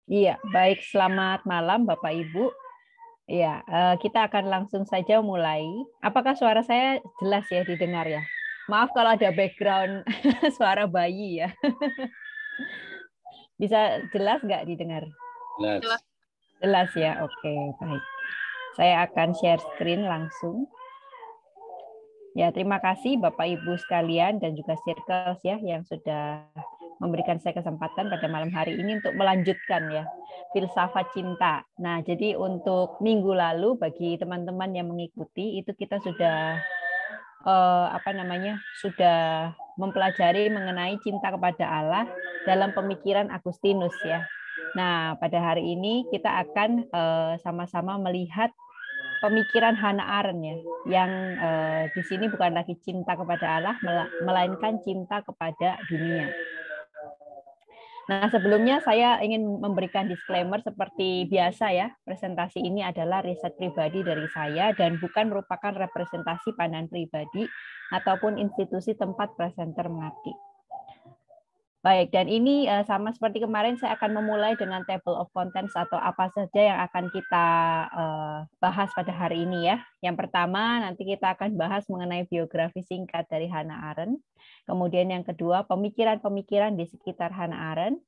Iya, baik. Selamat malam, Bapak Ibu. Iya, kita akan langsung saja mulai. Apakah suara saya jelas ya didengar ya? Maaf kalau ada background suara bayi ya. Bisa jelas nggak didengar? Jelas. Jelas ya, oke, baik. Saya akan share screen langsung. Ya, terima kasih Bapak Ibu sekalian dan juga Circles ya yang sudah memberikan saya kesempatan pada malam hari ini untuk melanjutkan ya filsafat cinta. Nah, jadi untuk minggu lalu bagi teman-teman yang mengikuti itu kita sudah sudah mempelajari mengenai cinta kepada Allah dalam pemikiran Agustinus ya. Nah, pada hari ini kita akan sama-sama melihat pemikiran Hannah Arendt ya, yang di sini bukan lagi cinta kepada Allah, melainkan cinta kepada dunia. Nah, sebelumnya saya ingin memberikan disclaimer seperti biasa ya, presentasi ini adalah riset pribadi dari saya dan bukan merupakan representasi pandangan pribadi ataupun institusi tempat presenter mengabdi. Baik, dan ini sama seperti kemarin saya akan memulai dengan table of contents atau apa saja yang akan kita bahas pada hari ini ya. Yang pertama nanti kita akan bahas mengenai biografi singkat dari Hannah Arendt. Kemudian yang kedua pemikiran-pemikiran di sekitar Hannah Arendt.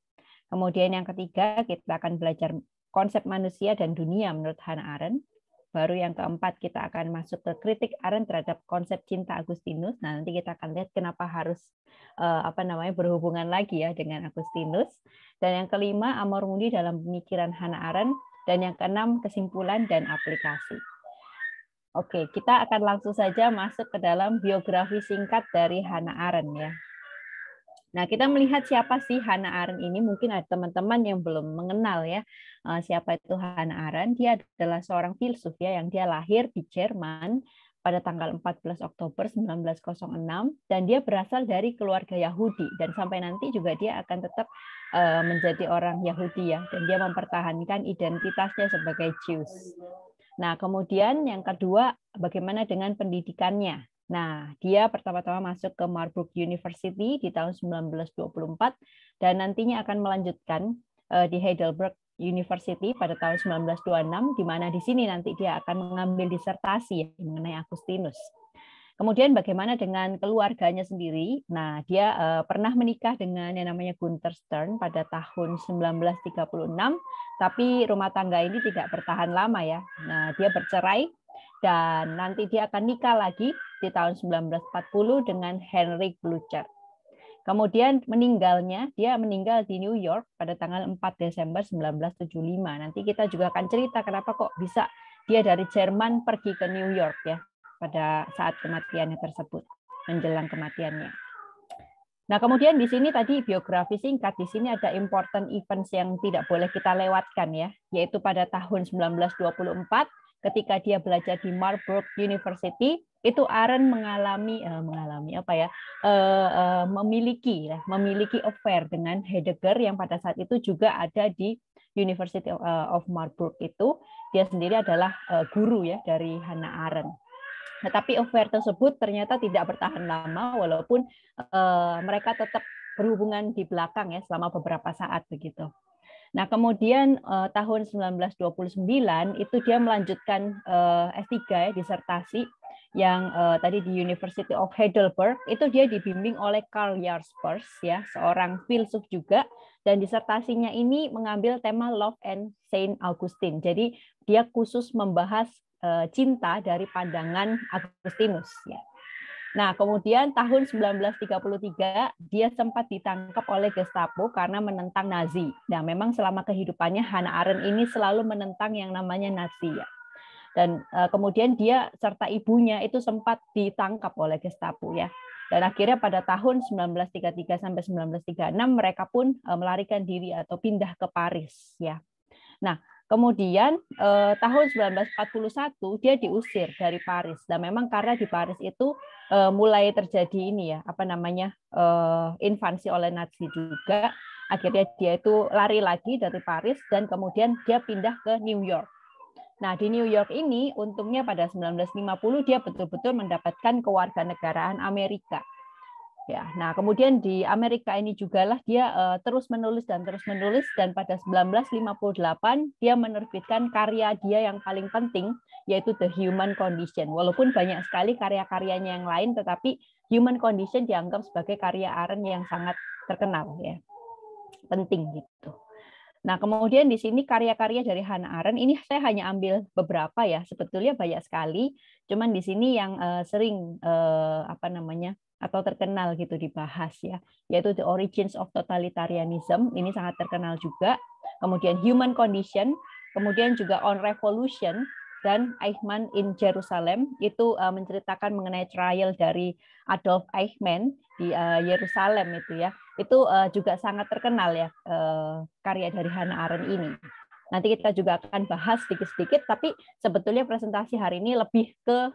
Kemudian yang ketiga kita akan belajar konsep manusia dan dunia menurut Hannah Arendt. Baru yang keempat kita akan masuk ke kritik Arendt terhadap konsep cinta Agustinus. Nah, nanti kita akan lihat kenapa harus berhubungan lagi ya dengan Agustinus. Dan yang kelima Amor Mundi dalam pemikiran Hannah Arendt. Dan yang keenam kesimpulan dan aplikasi. Oke, kita akan langsung saja masuk ke dalam biografi singkat dari Hannah Arendt ya. Nah, kita melihat siapa sih Hannah Arendt ini. Mungkin ada teman-teman yang belum mengenal ya siapa itu Hannah Arendt. Dia adalah seorang filsuf ya yang dia lahir di Jerman pada tanggal 14 Oktober 1906 dan dia berasal dari keluarga Yahudi dan sampai nanti juga dia akan tetap menjadi orang Yahudi ya dan dia mempertahankan identitasnya sebagai Jews. Nah, kemudian yang kedua bagaimana dengan pendidikannya? Nah, dia pertama-tama masuk ke Marburg University di tahun 1924 dan nantinya akan melanjutkan di Heidelberg University pada tahun 1926, di mana di sini nanti dia akan mengambil disertasi mengenai Agustinus. Kemudian bagaimana dengan keluarganya sendiri? Nah, dia pernah menikah dengan yang namanya Gunther Stern pada tahun 1936, tapi rumah tangga ini tidak bertahan lama ya. Nah, dia bercerai dan nanti dia akan nikah lagi di tahun 1940 dengan Heinrich Blücher. Kemudian dia meninggal di New York pada tanggal 4 Desember 1975. Nanti kita juga akan cerita kenapa kok bisa dia dari Jerman pergi ke New York ya pada saat kematiannya tersebut, menjelang kematiannya. Nah, kemudian di sini tadi biografi singkat, di sini ada important events yang tidak boleh kita lewatkan ya, yaitu pada tahun 1924 ketika dia belajar di Marburg University, itu Arendt memiliki affair dengan Heidegger yang pada saat itu juga ada di University of Marburg itu. Dia sendiri adalah guru ya dari Hannah Arendt. Tetapi affair tersebut ternyata tidak bertahan lama walaupun mereka tetap berhubungan di belakang ya selama beberapa saat begitu. Nah, kemudian tahun 1929 itu dia melanjutkan S3 ya, disertasi yang tadi di University of Heidelberg itu dia dibimbing oleh Karl Jaspers ya, seorang filsuf juga dan disertasinya ini mengambil tema Love and Saint Augustine. Jadi dia khusus membahas cinta dari pandangan Agustinus ya. Nah, kemudian tahun 1933 dia sempat ditangkap oleh Gestapo karena menentang Nazi. Nah, memang selama kehidupannya Hannah Arendt ini selalu menentang yang namanya Nazi ya. Dan kemudian dia serta ibunya itu sempat ditangkap oleh Gestapo ya. Dan akhirnya pada tahun 1933 sampai 1936 mereka pun melarikan diri atau pindah ke Paris ya. Nah, kemudian tahun 1941 dia diusir dari Paris. Dan memang karena di Paris itu mulai terjadi ini ya, invasi oleh Nazi juga. Akhirnya dia itu lari lagi dari Paris dan kemudian dia pindah ke New York. Nah, di New York ini untungnya pada 1950 dia betul-betul mendapatkan kewarganegaraan Amerika. Ya, nah kemudian di Amerika ini juga lah dia terus menulis dan pada 1958 dia menerbitkan karya dia yang paling penting, yaitu The Human Condition. Walaupun banyak sekali karya-karyanya yang lain, tetapi Human Condition dianggap sebagai karya Arendt yang sangat terkenal, ya, penting gitu. Nah, kemudian di sini karya-karya dari Hannah Arendt ini saya hanya ambil beberapa ya, sebetulnya banyak sekali. Cuman di sini yang sering atau terkenal gitu dibahas ya, yaitu The Origins of Totalitarianism, ini sangat terkenal juga. Kemudian Human Condition, kemudian juga On Revolution dan Eichmann in Jerusalem, itu menceritakan mengenai trial dari Adolf Eichmann di Yerusalem itu ya. Itu juga sangat terkenal ya, karya dari Hannah Arendt ini. Nanti kita juga akan bahas sedikit-sedikit, tapi sebetulnya presentasi hari ini lebih ke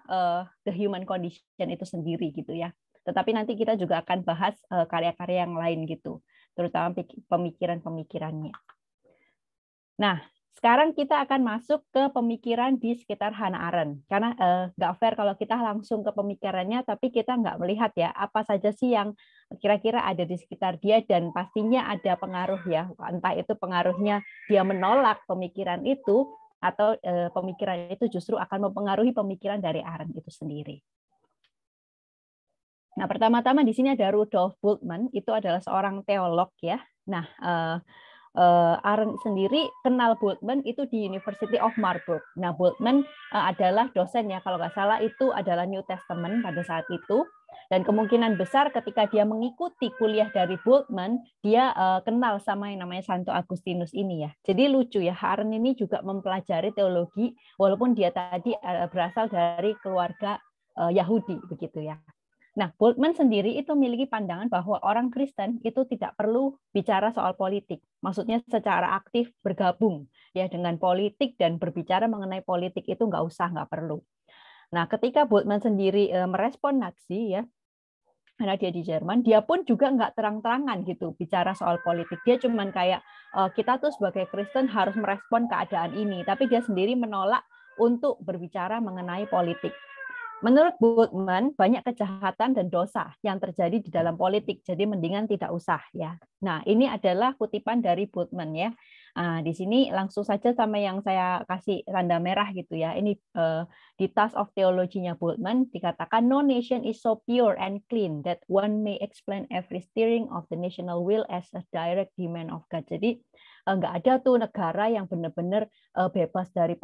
The Human Condition itu sendiri gitu ya. Tetapi nanti kita juga akan bahas karya-karya yang lain gitu, terutama pemikiran-pemikirannya. Nah, sekarang kita akan masuk ke pemikiran di sekitar Hannah Arendt. Karena nggak fair kalau kita langsung ke pemikirannya, tapi kita nggak melihat ya apa saja sih yang kira-kira ada di sekitar dia, dan pastinya ada pengaruh ya. Entah itu pengaruhnya dia menolak pemikiran itu, atau pemikiran itu justru akan mempengaruhi pemikiran dari Arendt itu sendiri. Nah, pertama-tama di sini ada Rudolf Bultmann, itu adalah seorang teolog ya. Nah, Arendt sendiri kenal Bultmann itu di University of Marburg. Nah, Bultmann adalah dosen ya, kalau nggak salah itu adalah New Testament pada saat itu. Dan kemungkinan besar ketika dia mengikuti kuliah dari Bultmann, dia kenal sama yang namanya Santo Agustinus ini ya. Jadi lucu ya, Arendt ini juga mempelajari teologi, walaupun dia tadi berasal dari keluarga Yahudi begitu ya. Nah, Bultmann sendiri itu memiliki pandangan bahwa orang Kristen itu tidak perlu bicara soal politik. Maksudnya secara aktif bergabung ya dengan politik dan berbicara mengenai politik itu nggak perlu. Nah, ketika Bultmann sendiri merespon Nazi ya, karena dia di Jerman, dia pun juga nggak terang-terangan gitu bicara soal politik. Dia cuman kayak kita tuh sebagai Kristen harus merespon keadaan ini, tapi dia sendiri menolak untuk berbicara mengenai politik. Menurut Bultmann, banyak kejahatan dan dosa yang terjadi di dalam politik, jadi mendingan tidak usah ya. Nah, ini adalah kutipan dari Bultmann ya. Nah, di sini langsung saja sama yang saya kasih tanda merah gitu ya. Ini di Task of Theology-nya Bultmann dikatakan no nation is so pure and clean that one may explain every steering of the national will as a direct demand of God. Jadi nggak ada tuh negara yang benar-benar bebas dari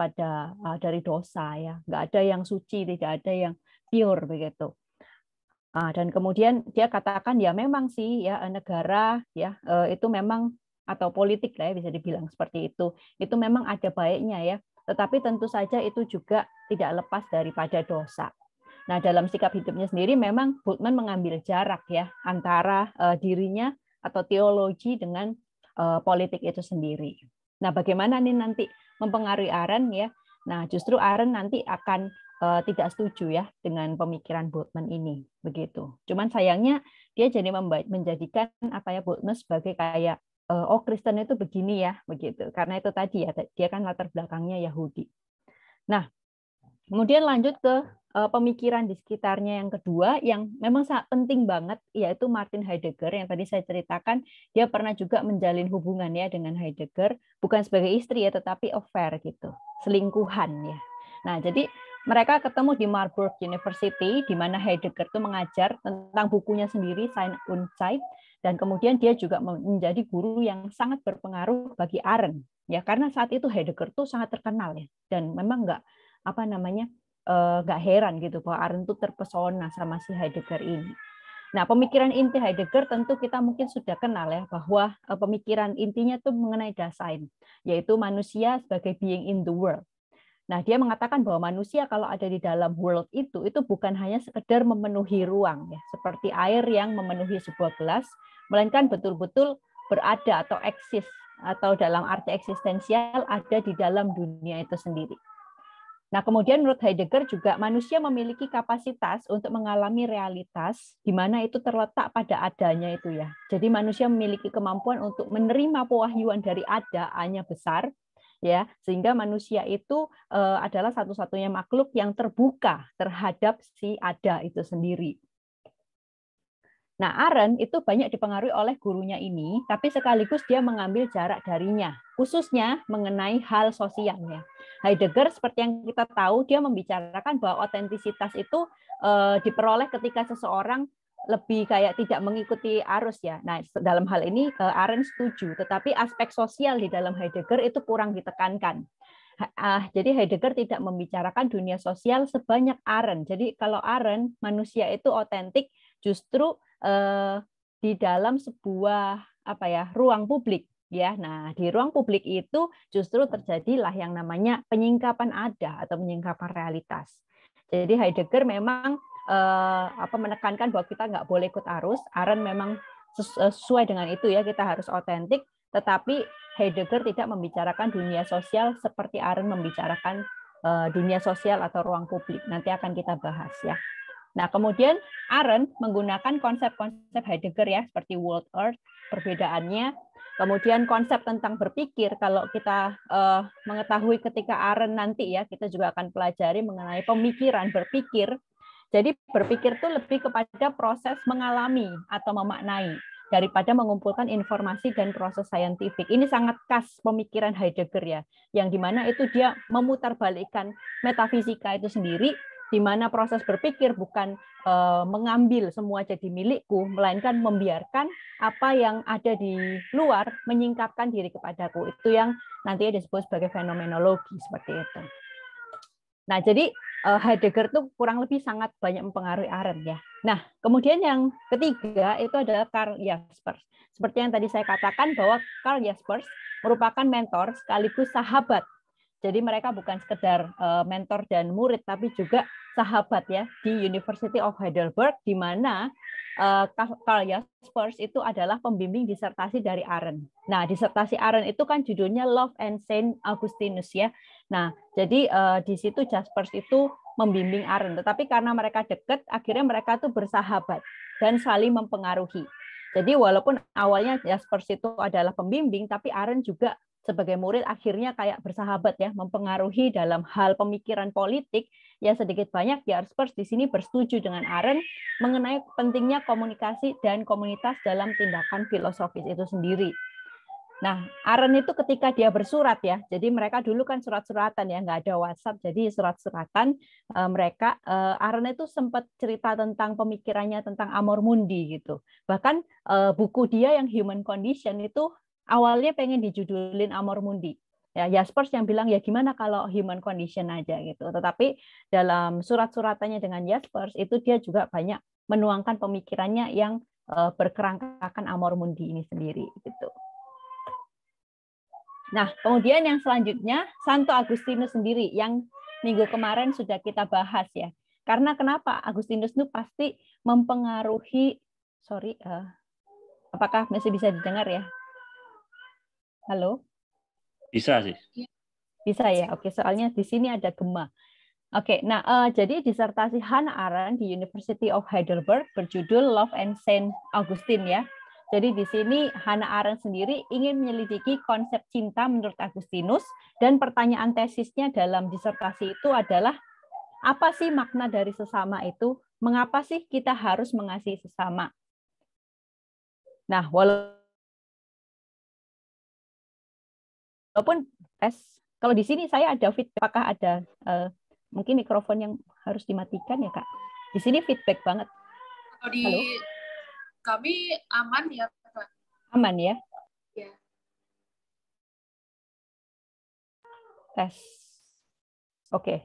dosa ya, nggak ada yang suci, tidak ada yang pure begitu. Dan kemudian dia katakan ya memang sih ya negara ya itu memang, atau politik lah ya bisa dibilang seperti itu memang ada baiknya ya, tetapi tentu saja itu juga tidak lepas daripada dosa. Nah, dalam sikap hidupnya sendiri memang Bultmann mengambil jarak ya antara dirinya atau teologi dengan politik itu sendiri. Nah, bagaimana nih nanti mempengaruhi Arendt ya? Nah, justru Arendt nanti akan tidak setuju ya dengan pemikiran Bultmann ini, begitu. Cuman sayangnya dia jadi menjadikan apa ya Bultmann sebagai kayak oh Kristen itu begini ya, begitu. Karena itu tadi ya dia kan latar belakangnya Yahudi. Nah, kemudian lanjut ke pemikiran di sekitarnya yang kedua yang memang sangat penting banget, yaitu Martin Heidegger yang tadi saya ceritakan. Dia pernah juga menjalin hubungan ya dengan Heidegger, bukan sebagai istri ya, tetapi affair gitu, selingkuhan ya. Nah, jadi mereka ketemu di Marburg University, di mana Heidegger itu mengajar tentang bukunya sendiri, Sein und Zeit, dan kemudian dia juga menjadi guru yang sangat berpengaruh bagi Arendt, ya karena saat itu Heidegger tuh sangat terkenal ya, dan memang nggak heran gitu bahwa Arendt tuh terpesona sama si Heidegger ini. Nah, pemikiran inti Heidegger tentu kita mungkin sudah kenal ya, bahwa pemikiran intinya tuh mengenai Dasein, yaitu manusia sebagai being in the world. Nah, dia mengatakan bahwa manusia kalau ada di dalam world itu bukan hanya sekedar memenuhi ruang ya, seperti air yang memenuhi sebuah gelas, melainkan betul-betul berada atau eksis, atau dalam arti eksistensial ada di dalam dunia itu sendiri. Nah, kemudian menurut Heidegger juga manusia memiliki kapasitas untuk mengalami realitas di mana itu terletak pada adanya itu ya. Jadi manusia memiliki kemampuan untuk menerima pewahyuan dari ada-nya besar ya, sehingga manusia itu adalah satu-satunya makhluk yang terbuka terhadap si ada itu sendiri. Nah, Arendt itu banyak dipengaruhi oleh gurunya ini, tapi sekaligus dia mengambil jarak darinya, khususnya mengenai hal sosial ya. Heidegger seperti yang kita tahu, dia membicarakan bahwa otentisitas itu diperoleh ketika seseorang lebih kayak tidak mengikuti arus ya. Nah, dalam hal ini Arendt setuju, tetapi aspek sosial di dalam Heidegger itu kurang ditekankan. Jadi Heidegger tidak membicarakan dunia sosial sebanyak Arendt. Jadi kalau Arendt, manusia itu otentik justru di dalam sebuah ruang publik ya. Nah, di ruang publik itu justru terjadilah yang namanya penyingkapan ada atau penyingkapan realitas. Jadi Heidegger memang menekankan bahwa kita nggak boleh ikut arus. Arendt memang sesuai dengan itu ya, kita harus otentik, tetapi Heidegger tidak membicarakan dunia sosial seperti Arendt membicarakan dunia sosial atau ruang publik. Nanti akan kita bahas ya. Nah, kemudian Arendt menggunakan konsep-konsep Heidegger ya, seperti world earth, perbedaannya. Kemudian konsep tentang berpikir, kalau kita mengetahui ketika Arendt nanti ya, kita juga akan pelajari mengenai pemikiran, berpikir. Jadi berpikir itu lebih kepada proses mengalami atau memaknai daripada mengumpulkan informasi dan proses saintifik. Ini sangat khas pemikiran Heidegger ya, yang dimana itu dia memutarbalikkan metafisika itu sendiri, di mana proses berpikir bukan mengambil semua jadi milikku, melainkan membiarkan apa yang ada di luar menyingkapkan diri kepadaku. Itu yang nantinya disebut sebagai fenomenologi seperti itu. Nah, jadi Heidegger itu kurang lebih sangat banyak mempengaruhi Arendt ya. Nah, kemudian yang ketiga itu adalah Karl Jaspers. Seperti yang tadi saya katakan bahwa Karl Jaspers merupakan mentor sekaligus sahabat. Jadi mereka bukan sekedar mentor dan murid, tapi juga sahabat ya di University of Heidelberg, di mana Karl Jaspers itu adalah pembimbing disertasi dari Arendt. Nah, disertasi Arendt itu kan judulnya Love and Saint Augustinus ya. Nah, jadi di situ Jaspers itu membimbing Arendt. Tetapi karena mereka dekat, akhirnya mereka tuh bersahabat dan saling mempengaruhi. Jadi walaupun awalnya Jaspers itu adalah pembimbing, tapi Arendt juga sebagai murid akhirnya kayak bersahabat ya, mempengaruhi dalam hal pemikiran politik. Ya sedikit banyak Jaspers di sini bersetuju dengan Arendt mengenai pentingnya komunikasi dan komunitas dalam tindakan filosofis itu sendiri. Nah, Arendt itu ketika dia bersurat ya, jadi mereka dulu kan surat-suratan ya, nggak ada WhatsApp, jadi surat-suratan mereka. Arendt itu sempat cerita tentang pemikirannya tentang amor mundi gitu. Bahkan buku dia yang Human Condition itu awalnya pengen dijudulin Amor Mundi. Ya, Jaspers yang bilang ya gimana kalau Human Condition aja gitu. Tetapi dalam surat-suratannya dengan Jaspers itu dia juga banyak menuangkan pemikirannya yang berkerangkakan Amor Mundi ini sendiri gitu. Nah, kemudian yang selanjutnya Santo Agustinus sendiri yang minggu kemarin sudah kita bahas ya. Karena kenapa Agustinus itu pasti mempengaruhi, apakah masih bisa didengar ya? Halo? Bisa sih. Bisa ya? Oke, soalnya di sini ada gema. Oke, nah jadi disertasi Hannah Arendt di University of Heidelberg berjudul Love and Saint Augustine ya. Jadi di sini Hannah Arendt sendiri ingin menyelidiki konsep cinta menurut Agustinus, dan pertanyaan tesisnya dalam disertasi itu adalah apa sih makna dari sesama itu? Mengapa sih kita harus mengasihi sesama? Nah, walaupun kalau di sini saya ada feedback, apakah ada mungkin mikrofon yang harus dimatikan ya Kak? Di sini feedback banget. Kalau di Halo? Kami aman ya Kak? Aman ya? Ya. Tes. Oke.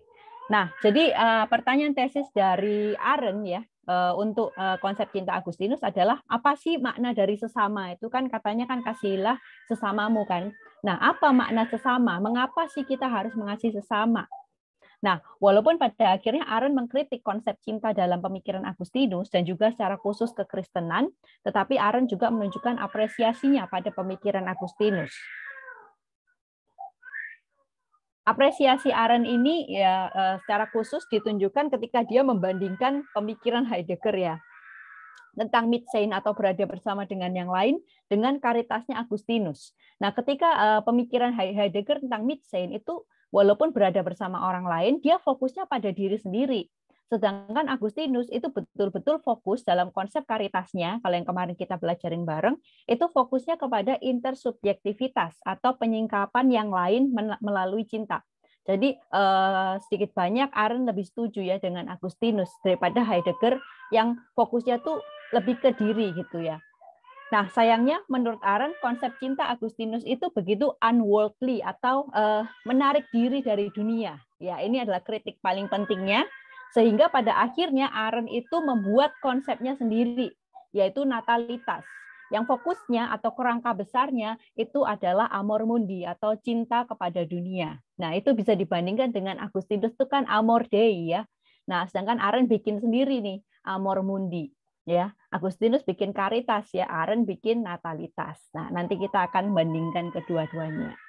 Nah, jadi pertanyaan tesis dari Arendt ya untuk konsep cinta Agustinus adalah apa sih makna dari sesama? Itu kan katanya kan kasihilah sesamamu kan. Nah, apa makna sesama? Mengapa sih kita harus mengasihi sesama? Nah, walaupun pada akhirnya Arendt mengkritik konsep cinta dalam pemikiran Agustinus dan juga secara khusus kekristenan, tetapi Arendt juga menunjukkan apresiasinya pada pemikiran Agustinus. Apresiasi Arendt ini ya secara khusus ditunjukkan ketika dia membandingkan pemikiran Heidegger ya tentang Mitsein atau berada bersama dengan yang lain dengan karitasnya Agustinus. Nah, ketika pemikiran Heidegger tentang Mitsein itu walaupun berada bersama orang lain, dia fokusnya pada diri sendiri. Sedangkan Agustinus itu betul-betul fokus dalam konsep karitasnya, kalau yang kemarin kita pelajarin bareng, itu fokusnya kepada intersubjektivitas atau penyingkapan yang lain melalui cinta. Jadi sedikit banyak Arendt lebih setuju ya dengan Agustinus daripada Heidegger yang fokusnya tuh lebih ke diri gitu ya. Nah, sayangnya menurut Arendt konsep cinta Agustinus itu begitu unworldly atau menarik diri dari dunia. Ya, ini adalah kritik paling pentingnya. Sehingga pada akhirnya Arendt itu membuat konsepnya sendiri, yaitu natalitas. Yang fokusnya atau kerangka besarnya itu adalah amor mundi atau cinta kepada dunia. Nah, itu bisa dibandingkan dengan Agustinus itu kan amor dei ya. Nah, sedangkan Arendt bikin sendiri nih amor mundi. Ya, Agustinus bikin caritas ya, Arendt bikin natalitas. Nah, nanti kita akan bandingkan kedua-duanya.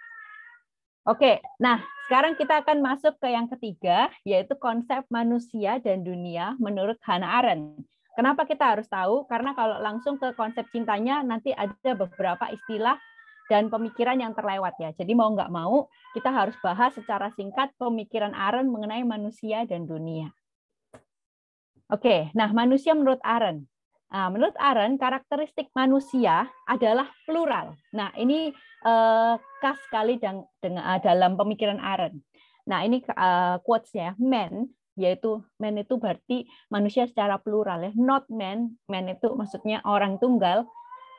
Oke, nah sekarang kita akan masuk ke yang ketiga, yaitu konsep manusia dan dunia menurut Hannah Arendt. Kenapa kita harus tahu? Karena kalau langsung ke konsep cintanya, nanti ada beberapa istilah dan pemikiran yang terlewat ya. Jadi mau nggak mau, kita harus bahas secara singkat pemikiran Arendt mengenai manusia dan dunia. Oke, nah manusia menurut Arendt. Nah, menurut Arendt, karakteristik manusia adalah plural. Nah, ini khas sekali dalam pemikiran Arendt. Nah, ini quotes-nya, man, yaitu man itu berarti manusia secara plural ya. Not man, man itu maksudnya orang tunggal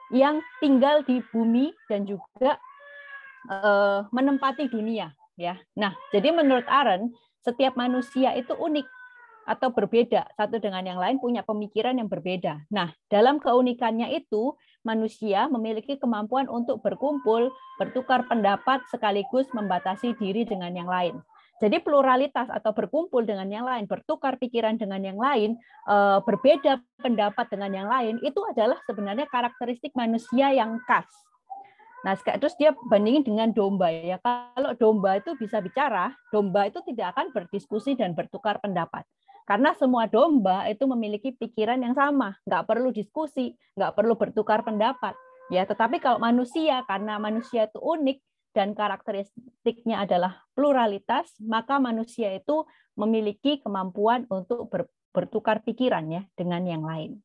yang tinggal di bumi dan juga menempati dunia ya. Nah, jadi menurut Arendt, setiap manusia itu unik atau berbeda satu dengan yang lain, punya pemikiran yang berbeda. Nah, dalam keunikannya itu manusia memiliki kemampuan untuk berkumpul, bertukar pendapat sekaligus membatasi diri dengan yang lain. Jadi pluralitas atau berkumpul dengan yang lain, bertukar pikiran dengan yang lain, berbeda pendapat dengan yang lain, itu adalah sebenarnya karakteristik manusia yang khas. Nah, terus dia bandingin dengan domba ya. Kalau domba itu bisa bicara, domba itu tidak akan berdiskusi dan bertukar pendapat. Karena semua domba itu memiliki pikiran yang sama, nggak perlu diskusi, nggak perlu bertukar pendapat. Ya, tetapi kalau manusia, karena manusia itu unik dan karakteristiknya adalah pluralitas, maka manusia itu memiliki kemampuan untuk bertukar pikiran ya dengan yang lain.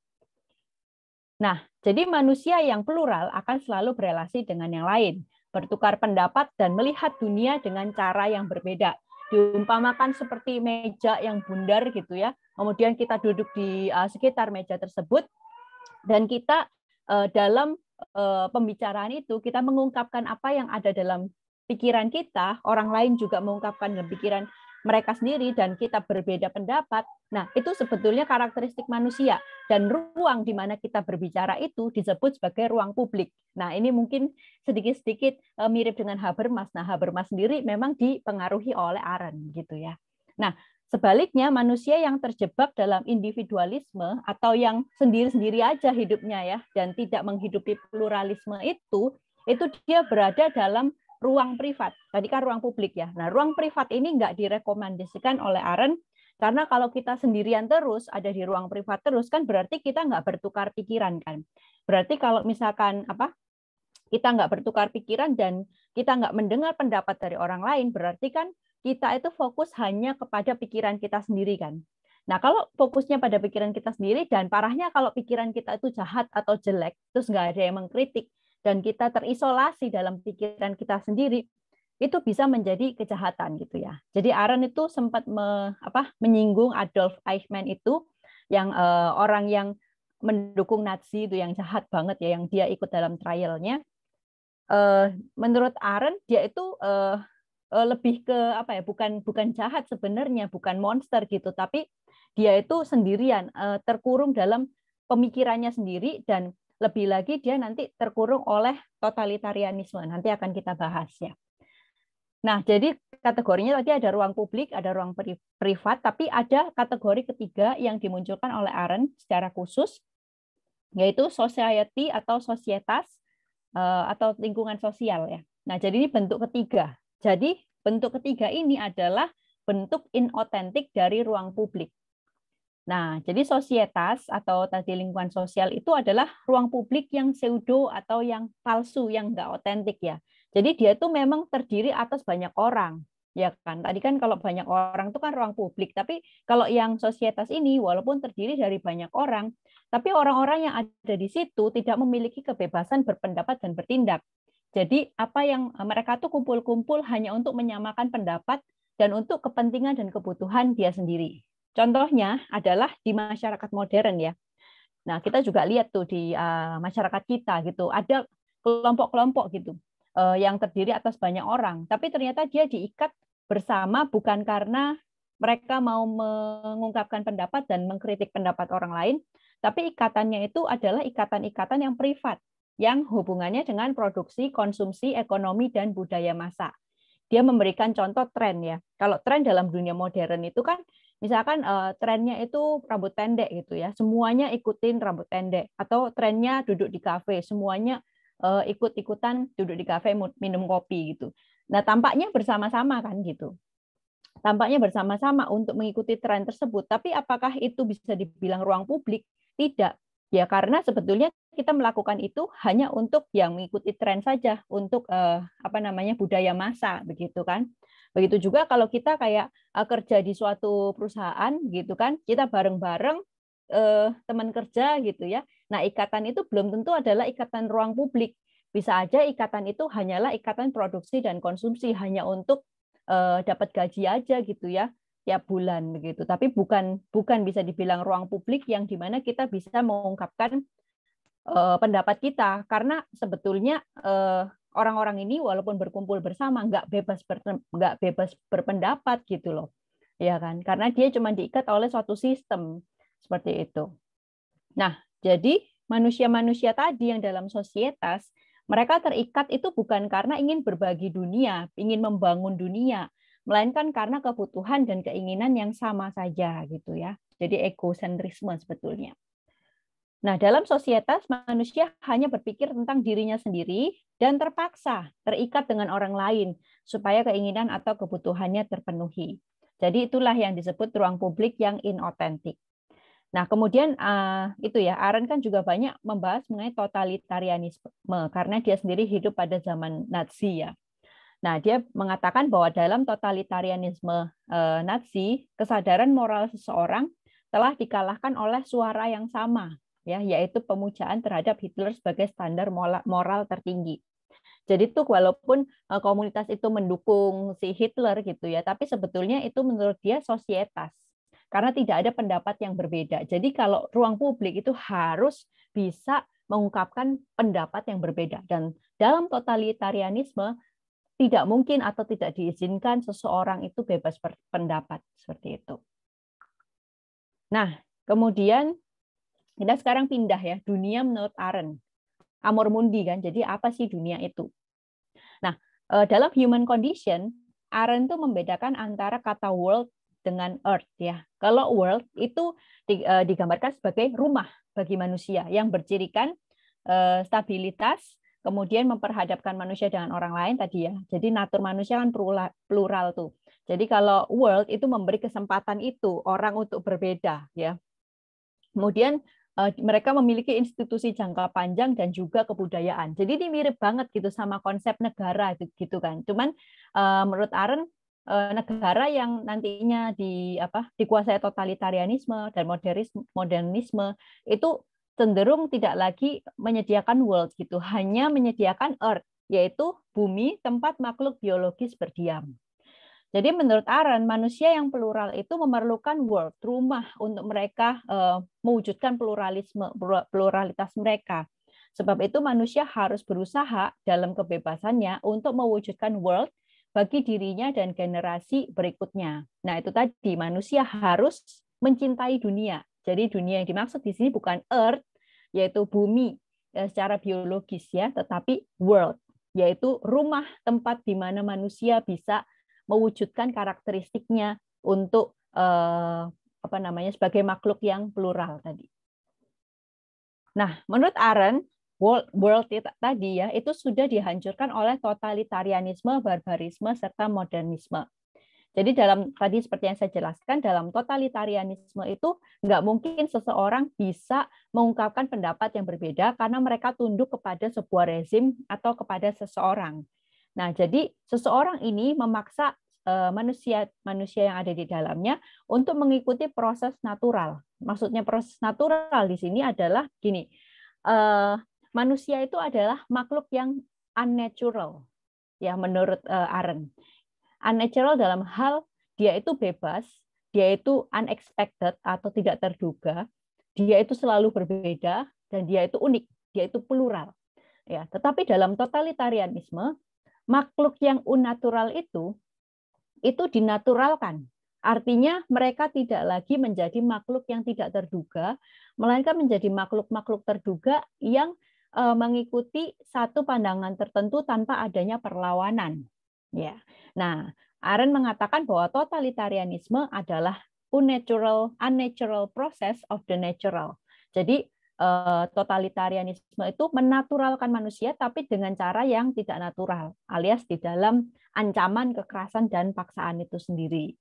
Nah, jadi manusia yang plural akan selalu berelasi dengan yang lain, bertukar pendapat dan melihat dunia dengan cara yang berbeda. Diumpamakan seperti meja yang bundar gitu ya. Kemudian kita duduk di sekitar meja tersebut dan kita dalam pembicaraan itu kita mengungkapkan apa yang ada dalam pikiran kita, orang lain juga mengungkapkan dalam pikiran mereka sendiri dan kita berbeda pendapat. Nah, itu sebetulnya karakteristik manusia dan ruang di mana kita berbicara itu disebut sebagai ruang publik. Nah, ini mungkin sedikit-sedikit mirip dengan Habermas. Nah, Habermas sendiri memang dipengaruhi oleh Arendt gitu ya. Nah, sebaliknya manusia yang terjebak dalam individualisme atau yang sendiri-sendiri aja hidupnya ya dan tidak menghidupi pluralisme itu dia berada dalam ruang privat. Tadi kan ruang publik ya. Nah, ruang privat ini nggak direkomendasikan oleh Arendt karena kalau kita sendirian terus, ada di ruang privat terus, kan berarti kita nggak bertukar pikiran kan. Berarti kalau misalkan kita nggak bertukar pikiran dan kita nggak mendengar pendapat dari orang lain, berarti kan kita itu fokus hanya kepada pikiran kita sendiri kan. Nah, kalau fokusnya pada pikiran kita sendiri dan parahnya kalau pikiran kita itu jahat atau jelek, terus nggak ada yang mengkritik, dan kita terisolasi dalam pikiran kita sendiri, itu bisa menjadi kejahatan gitu ya. Jadi Arendt itu sempat menyinggung Adolf Eichmann itu, yang orang yang mendukung Nazi itu yang jahat banget ya, yang dia ikut dalam trialnya. Menurut Arendt dia itu lebih ke bukan jahat sebenarnya, bukan monster gitu, tapi dia itu sendirian, terkurung dalam pemikirannya sendiri dan lebih lagi dia nanti terkurung oleh totalitarianisme. Nanti akan kita bahas ya. Nah, jadi kategorinya tadi ada ruang publik, ada ruang privat, tapi ada kategori ketiga yang dimunculkan oleh Arendt secara khusus, yaitu society atau sosietas atau lingkungan sosial ya. Nah, jadi ini bentuk ketiga. Jadi bentuk ketiga ini adalah bentuk inotentik dari ruang publik. Nah, jadi sosietas atau tadi lingkungan sosial itu adalah ruang publik yang pseudo atau yang palsu, yang nggak otentik ya. Jadi dia itu memang terdiri atas banyak orang. Ya kan, tadi kan kalau banyak orang itu kan ruang publik, tapi kalau yang sosietas ini walaupun terdiri dari banyak orang, tapi orang-orang yang ada di situ tidak memiliki kebebasan berpendapat dan bertindak. Jadi apa yang mereka tuh kumpul-kumpul hanya untuk menyamakan pendapat dan untuk kepentingan dan kebutuhan dia sendiri. Contohnya adalah di masyarakat modern ya. Nah, kita juga lihat tuh di masyarakat kita gitu, ada kelompok-kelompok gitu yang terdiri atas banyak orang, tapi ternyata dia diikat bersama bukan karena mereka mau mengungkapkan pendapat dan mengkritik pendapat orang lain, tapi ikatannya itu adalah ikatan-ikatan yang privat, yang hubungannya dengan produksi, konsumsi, ekonomi, dan budaya massa. Dia memberikan contoh tren ya. Kalau tren dalam dunia modern itu kan misalkan trennya itu rambut pendek gitu ya, semuanya ikutin rambut pendek, atau trennya duduk di kafe, semuanya ikut-ikutan duduk di kafe minum kopi gitu. Nah, tampaknya bersama-sama kan gitu. Tampaknya bersama-sama untuk mengikuti tren tersebut, tapi apakah itu bisa dibilang ruang publik? Tidak. Ya karena sebetulnya kita melakukan itu hanya untuk yang mengikuti tren saja, untuk apa namanya budaya massa begitu kan. Begitu juga kalau kita kayak kerja di suatu perusahaan gitu kan, kita bareng-bareng teman kerja gitu ya. Nah, ikatan itu belum tentu adalah ikatan ruang publik. Bisa aja ikatan itu hanyalah ikatan produksi dan konsumsi, hanya untuk dapat gaji aja gitu ya tiap bulan begitu. Tapi bukan bisa dibilang ruang publik yang dimana kita bisa mengungkapkan pendapat kita, karena sebetulnya orang-orang ini walaupun berkumpul bersama nggak bebas berpendapat gitu loh, ya kan? Karena dia cuma diikat oleh suatu sistem seperti itu. Nah, jadi manusia-manusia tadi yang dalam sosietas, mereka terikat itu bukan karena ingin berbagi dunia, ingin membangun dunia, melainkan karena kebutuhan dan keinginan yang sama saja gitu ya. Jadi egosentrisme sebetulnya. Nah, dalam sosietas manusia hanya berpikir tentang dirinya sendiri dan terpaksa terikat dengan orang lain supaya keinginan atau kebutuhannya terpenuhi. Jadi itulah yang disebut ruang publik yang inauthentic. Nah, kemudian itu ya, Arendt kan juga banyak membahas mengenai totalitarianisme karena dia sendiri hidup pada zaman Nazi ya. Nah, dia mengatakan bahwa dalam totalitarianisme Nazi, kesadaran moral seseorang telah dikalahkan oleh suara yang sama, ya, yaitu pemujaan terhadap Hitler sebagai standar moral tertinggi. Jadi tuh walaupun komunitas itu mendukung si Hitler gitu ya, tapi sebetulnya itu menurut dia sosietas. Karena tidak ada pendapat yang berbeda. Jadi kalau ruang publik itu harus bisa mengungkapkan pendapat yang berbeda. Dan dalam totalitarianisme tidak mungkin atau tidak diizinkan seseorang itu bebas berpendapat seperti itu. Nah, kemudian kita sekarang pindah ya, dunia menurut Arendt. Amor mundi kan, jadi apa sih dunia itu? Nah, dalam human condition, Arendt tuh membedakan antara kata world dengan earth ya. Kalau world itu digambarkan sebagai rumah bagi manusia yang bercirikan stabilitas, kemudian memperhadapkan manusia dengan orang lain tadi ya. Jadi natur manusia kan plural tuh. Jadi kalau world itu memberi kesempatan itu orang untuk berbeda ya. Kemudian mereka memiliki institusi jangka panjang dan juga kebudayaan. Jadi ini mirip banget gitu sama konsep negara gitu kan. Cuman menurut Arendt negara yang nantinya dikuasai totalitarianisme dan modernisme itu cenderung tidak lagi menyediakan world gitu, hanya menyediakan earth, yaitu bumi tempat makhluk biologis berdiam. Jadi menurut Arendt, manusia yang plural itu memerlukan world, rumah untuk mereka mewujudkan pluralitas mereka. Sebab itu manusia harus berusaha dalam kebebasannya untuk mewujudkan world bagi dirinya dan generasi berikutnya. Nah, itu tadi manusia harus mencintai dunia. Jadi dunia yang dimaksud di sini bukan earth, yaitu bumi secara biologis ya, tetapi world, yaitu rumah tempat di mana manusia bisa mewujudkan karakteristiknya untuk sebagai makhluk yang plural tadi. Nah, menurut Arendt, world tadi ya itu sudah dihancurkan oleh totalitarianisme, barbarisme serta modernisme. Jadi tadi seperti yang saya jelaskan, dalam totalitarianisme itu nggak mungkin seseorang bisa mengungkapkan pendapat yang berbeda karena mereka tunduk kepada sebuah rezim atau kepada seseorang. Nah, jadi seseorang ini memaksa manusia yang ada di dalamnya untuk mengikuti proses natural. Maksudnya proses natural di sini adalah gini, manusia itu adalah makhluk yang unnatural, ya menurut Arendt. Unnatural dalam hal dia itu bebas, dia itu unexpected atau tidak terduga, dia itu selalu berbeda dan dia itu unik, dia itu plural. Ya, tetapi dalam totalitarianisme, makhluk yang unnatural itu dinaturalkan. Artinya mereka tidak lagi menjadi makhluk yang tidak terduga, melainkan menjadi makhluk-makhluk terduga yang mengikuti satu pandangan tertentu tanpa adanya perlawanan. Ya. Nah, Arendt mengatakan bahwa totalitarianisme adalah unnatural process of the natural. Jadi totalitarianisme itu menaturalkan manusia tapi dengan cara yang tidak natural, alias di dalam ancaman, kekerasan, dan paksaan itu sendiri.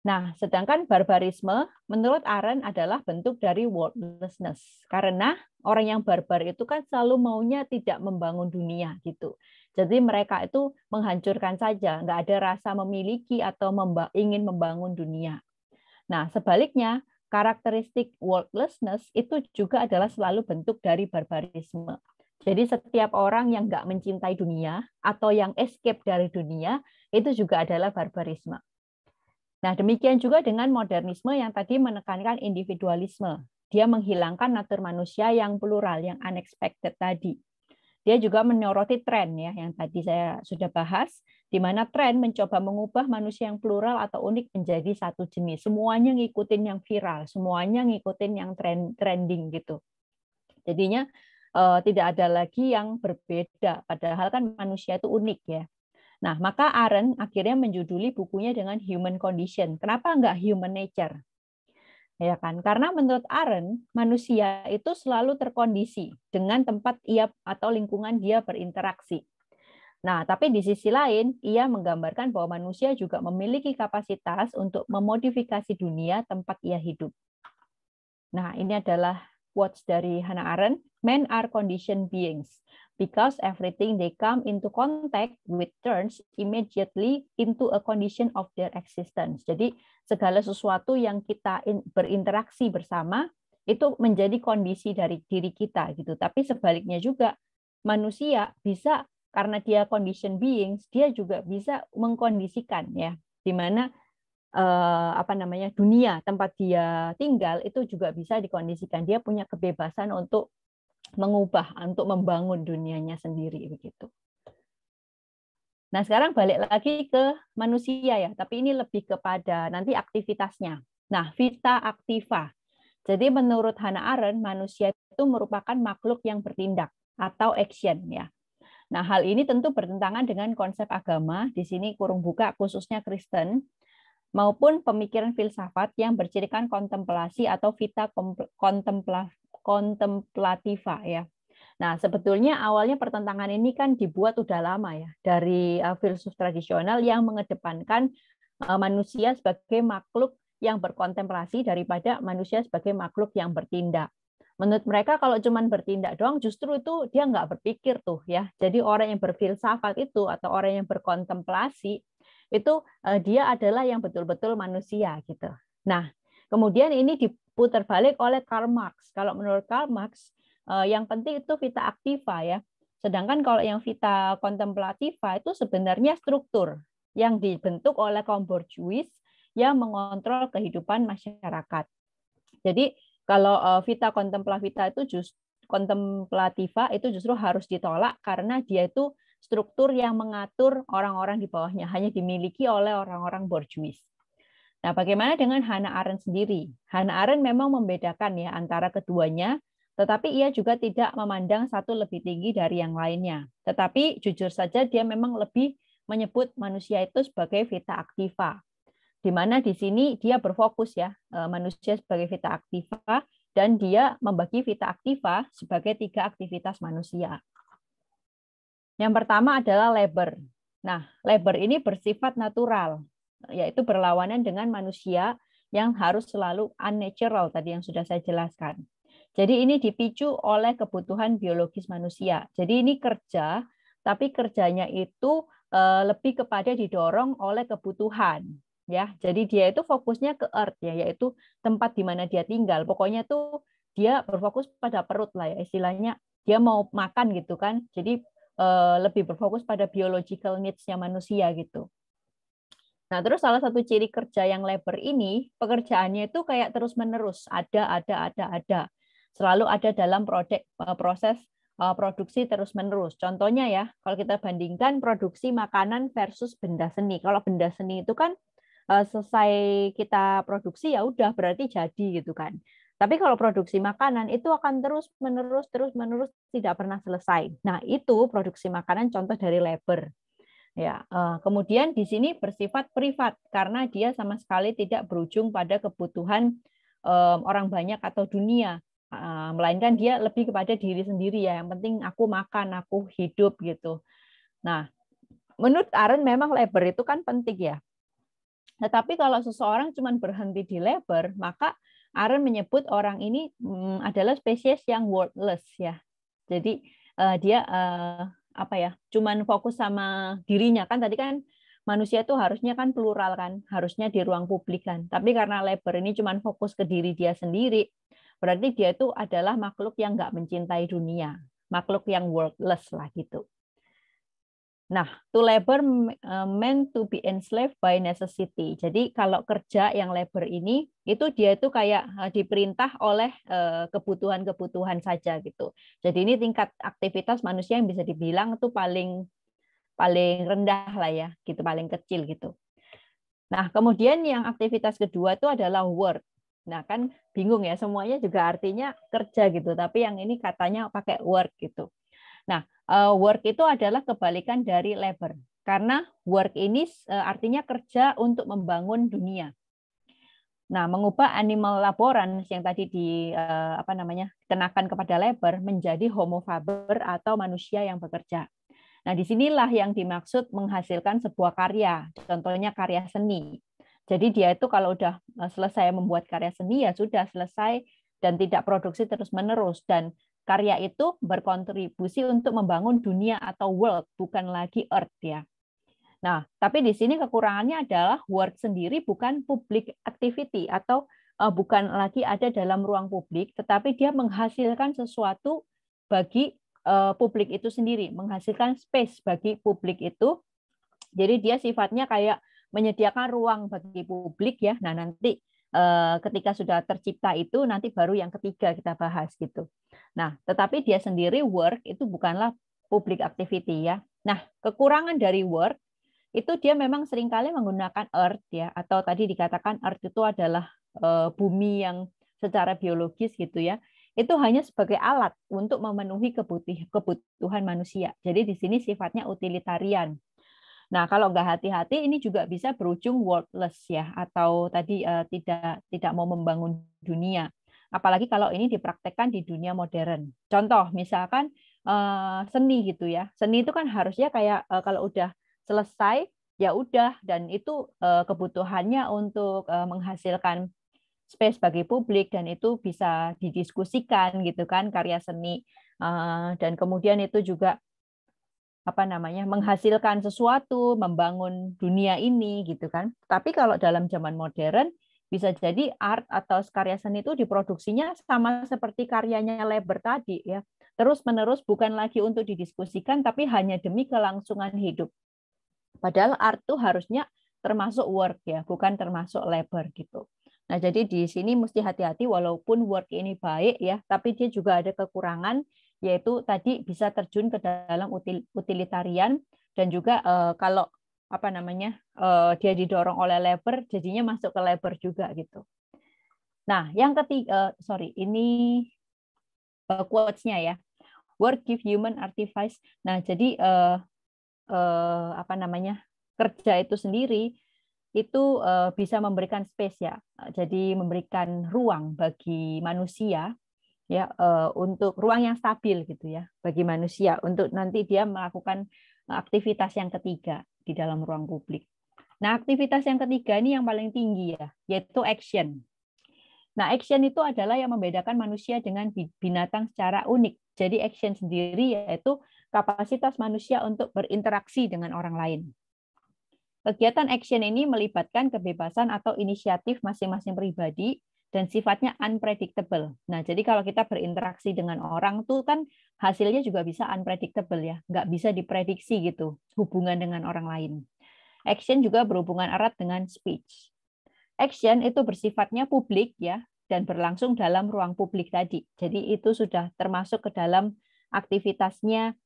Nah, sedangkan barbarisme menurut Arendt adalah bentuk dari worldlessness. Karena orang yang barbar itu kan selalu maunya tidak membangun dunia gitu. Jadi mereka itu menghancurkan saja, nggak ada rasa memiliki atau ingin membangun dunia. Nah, sebaliknya, karakteristik worldlessness itu juga adalah selalu bentuk dari barbarisme. Jadi setiap orang yang nggak mencintai dunia atau yang escape dari dunia, itu juga adalah barbarisme. Nah, demikian juga dengan modernisme yang tadi menekankan individualisme. Dia menghilangkan natur manusia yang plural, yang unexpected tadi. Dia juga menyoroti tren ya, yang tadi saya sudah bahas, di mana tren mencoba mengubah manusia yang plural atau unik menjadi satu jenis. Semuanya ngikutin yang viral, semuanya ngikutin yang trending gitu. Jadinya tidak ada lagi yang berbeda, padahal kan manusia itu unik ya. Nah, maka Arendt akhirnya menjuduli bukunya dengan human condition. Kenapa enggak human nature? Ya kan? Karena menurut Arendt, manusia itu selalu terkondisi dengan tempat ia atau lingkungan dia berinteraksi. Nah, tapi di sisi lain, ia menggambarkan bahwa manusia juga memiliki kapasitas untuk memodifikasi dunia tempat ia hidup. Nah, ini adalah quotes dari Hannah Arendt. Men are conditioned beings because everything they come into contact with turns immediately into a condition of their existence. Jadi segala sesuatu yang kita berinteraksi bersama itu menjadi kondisi dari diri kita gitu. Tapi sebaliknya juga manusia bisa, karena dia condition beings, dia juga bisa mengkondisikan ya, di mana dunia tempat dia tinggal itu juga bisa dikondisikan. Dia punya kebebasan untuk mengubah, untuk membangun dunianya sendiri begitu. Nah, sekarang balik lagi ke manusia ya, tapi ini lebih kepada nanti aktivitasnya. Nah, vita activa. Jadi menurut Hannah Arendt, manusia itu merupakan makhluk yang bertindak atau action ya. Nah, hal ini tentu bertentangan dengan konsep agama, di sini kurung buka khususnya Kristen, maupun pemikiran filsafat yang bercirikan kontemplasi atau vita kontemplativa ya. Nah, sebetulnya awalnya pertentangan ini kan dibuat udah lama ya dari filsuf tradisional yang mengedepankan manusia sebagai makhluk yang berkontemplasi daripada manusia sebagai makhluk yang bertindak. Menurut mereka kalau cuma bertindak doang justru itu dia nggak berpikir tuh ya. Jadi orang yang berfilsafat itu atau orang yang berkontemplasi itu dia adalah yang betul-betul manusia gitu. Nah, kemudian ini diputar balik oleh Karl Marx. Kalau menurut Karl Marx, yang penting itu vita activa ya. Sedangkan kalau yang vita contemplativa itu sebenarnya struktur yang dibentuk oleh kaum borjuis yang mengontrol kehidupan masyarakat. Jadi kalau vita contemplativa itu justru harus ditolak karena dia itu struktur yang mengatur orang-orang di bawahnya, hanya dimiliki oleh orang-orang borjuis. Nah, bagaimana dengan Hannah Arendt sendiri? Hannah Arendt memang membedakan ya antara keduanya, tetapi ia juga tidak memandang satu lebih tinggi dari yang lainnya. Tetapi jujur saja dia memang lebih menyebut manusia itu sebagai vita activa, di mana di sini dia berfokus ya manusia sebagai vita activa dan dia membagi vita activa sebagai 3 aktivitas manusia. Yang pertama adalah labor. Nah, labor ini bersifat natural, yaitu berlawanan dengan manusia yang harus selalu unnatural tadi yang sudah saya jelaskan. Jadi ini dipicu oleh kebutuhan biologis manusia. Jadi ini kerja, tapi kerjanya itu lebih kepada didorong oleh kebutuhan, ya. Jadi dia itu fokusnya ke earth, ya, yaitu tempat di mana dia tinggal. Pokoknya tuh dia berfokus pada perut lah, ya, istilahnya dia mau makan gitu kan. Jadi lebih berfokus pada biological needs-nya manusia gitu. Nah, terus salah satu ciri kerja yang labor ini, pekerjaannya itu kayak terus-menerus, ada. Selalu ada dalam proses produksi terus-menerus. Contohnya ya, kalau kita bandingkan produksi makanan versus benda seni. Kalau benda seni itu kan selesai kita produksi ya udah berarti jadi gitu kan. Tapi kalau produksi makanan itu akan terus-menerus tidak pernah selesai. Nah, itu produksi makanan contoh dari labor. Ya, kemudian di sini bersifat privat karena dia sama sekali tidak berujung pada kebutuhan orang banyak atau dunia, melainkan dia lebih kepada diri sendiri ya. Yang penting aku makan, aku hidup gitu. Nah, menurut Arendt memang labor itu kan penting ya. Tetapi kalau seseorang cuma berhenti di labor, maka Arendt menyebut orang ini adalah spesies yang worthless ya. Jadi dia apa ya, cuman fokus sama dirinya kan, tadi kan manusia itu harusnya kan plural kan, harusnya di ruang publik kan. Tapi karena labor ini cuman fokus ke diri dia sendiri, berarti dia itu adalah makhluk yang nggak mencintai dunia, makhluk yang worthless lah gitu. Nah, to labor meant to be enslaved by necessity. Jadi kalau kerja yang labor ini itu dia itu kayak diperintah oleh kebutuhan-kebutuhan saja gitu. Jadi ini tingkat aktivitas manusia yang bisa dibilang itu paling rendah lah ya, gitu, paling kecil gitu. Nah, kemudian yang aktivitas kedua itu adalah work. Nah, kan bingung ya, semuanya juga artinya kerja gitu, tapi yang ini katanya pakai work gitu. Nah, work itu adalah kebalikan dari labor. Karena work ini artinya kerja untuk membangun dunia. Nah, mengubah animal laborans yang tadi dikenakan kepada labor menjadi homo faber atau manusia yang bekerja. Nah, disinilah yang dimaksud menghasilkan sebuah karya, contohnya karya seni. Jadi dia itu kalau udah selesai membuat karya seni ya sudah selesai dan tidak produksi terus-menerus, dan karya itu berkontribusi untuk membangun dunia atau world, bukan lagi earth ya. Nah, tapi di sini kekurangannya adalah work sendiri bukan public activity atau bukan lagi ada dalam ruang publik, tetapi dia menghasilkan sesuatu bagi publik itu sendiri, menghasilkan space bagi publik itu. Jadi dia sifatnya kayak menyediakan ruang bagi publik ya. Nah, nanti ketika sudah tercipta itu nanti baru yang ketiga kita bahas gitu. Nah, tetapi dia sendiri work itu bukanlah public activity ya. Nah, kekurangan dari work itu dia memang seringkali menggunakan earth ya, atau tadi dikatakan earth itu adalah bumi yang secara biologis gitu ya. Itu hanya sebagai alat untuk memenuhi kebutuhan manusia. Jadi di sini sifatnya utilitarian. Nah, kalau nggak hati-hati ini juga bisa berujung worthless ya, atau tadi tidak mau membangun dunia. Apalagi kalau ini dipraktekkan di dunia modern. Contoh misalkan seni gitu ya. Seni itu kan harusnya kayak kalau udah selesai ya udah, dan itu kebutuhannya untuk menghasilkan space bagi publik, dan itu bisa didiskusikan gitu kan, karya seni. Dan kemudian itu juga menghasilkan sesuatu, membangun dunia ini gitu kan. Tapi kalau dalam zaman modern bisa jadi art atau karya seni itu diproduksinya sama seperti karyanya labor tadi ya. Terus-menerus, bukan lagi untuk didiskusikan tapi hanya demi kelangsungan hidup. Padahal art itu harusnya termasuk work ya, bukan termasuk labor gitu. Nah, jadi di sini mesti hati-hati, walaupun work ini baik ya, tapi dia juga ada kekurangan, yaitu tadi bisa terjun ke dalam utilitarian, dan juga kalau dia didorong oleh labor, jadinya masuk ke labor juga gitu. Nah, yang ketiga, ini quotes-nya ya. Work give human artifice. Nah, jadi kerja itu sendiri itu bisa memberikan space ya, jadi memberikan ruang bagi manusia ya, untuk ruang yang stabil gitu ya bagi manusia untuk nanti dia melakukan aktivitas yang ketiga di dalam ruang publik. Nah, aktivitas yang ketiga ini yang paling tinggi ya, yaitu action. Nah, action itu adalah yang membedakan manusia dengan binatang secara unik. Jadi action sendiri yaitu kapasitas manusia untuk berinteraksi dengan orang lain. Kegiatan action ini melibatkan kebebasan atau inisiatif masing-masing pribadi dan sifatnya unpredictable. Nah, jadi kalau kita berinteraksi dengan orang tuh kan hasilnya juga bisa unpredictable ya, nggak bisa diprediksi gitu hubungan dengan orang lain. Action juga berhubungan erat dengan speech. Action itu bersifatnya publik ya dan berlangsung dalam ruang publik tadi. Jadi itu sudah termasuk ke dalam aktivitasnya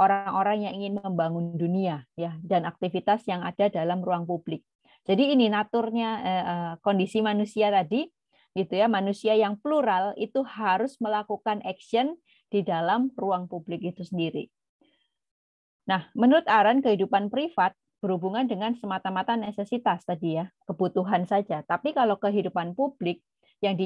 orang-orang yang ingin membangun dunia ya dan aktivitas yang ada dalam ruang publik. Jadi ini naturnya kondisi manusia tadi gitu ya, manusia yang plural itu harus melakukan action di dalam ruang publik itu sendiri. Nah, menurut Arendt kehidupan privat berhubungan dengan semata-mata necesitas tadi ya, kebutuhan saja. Tapi kalau kehidupan publik yang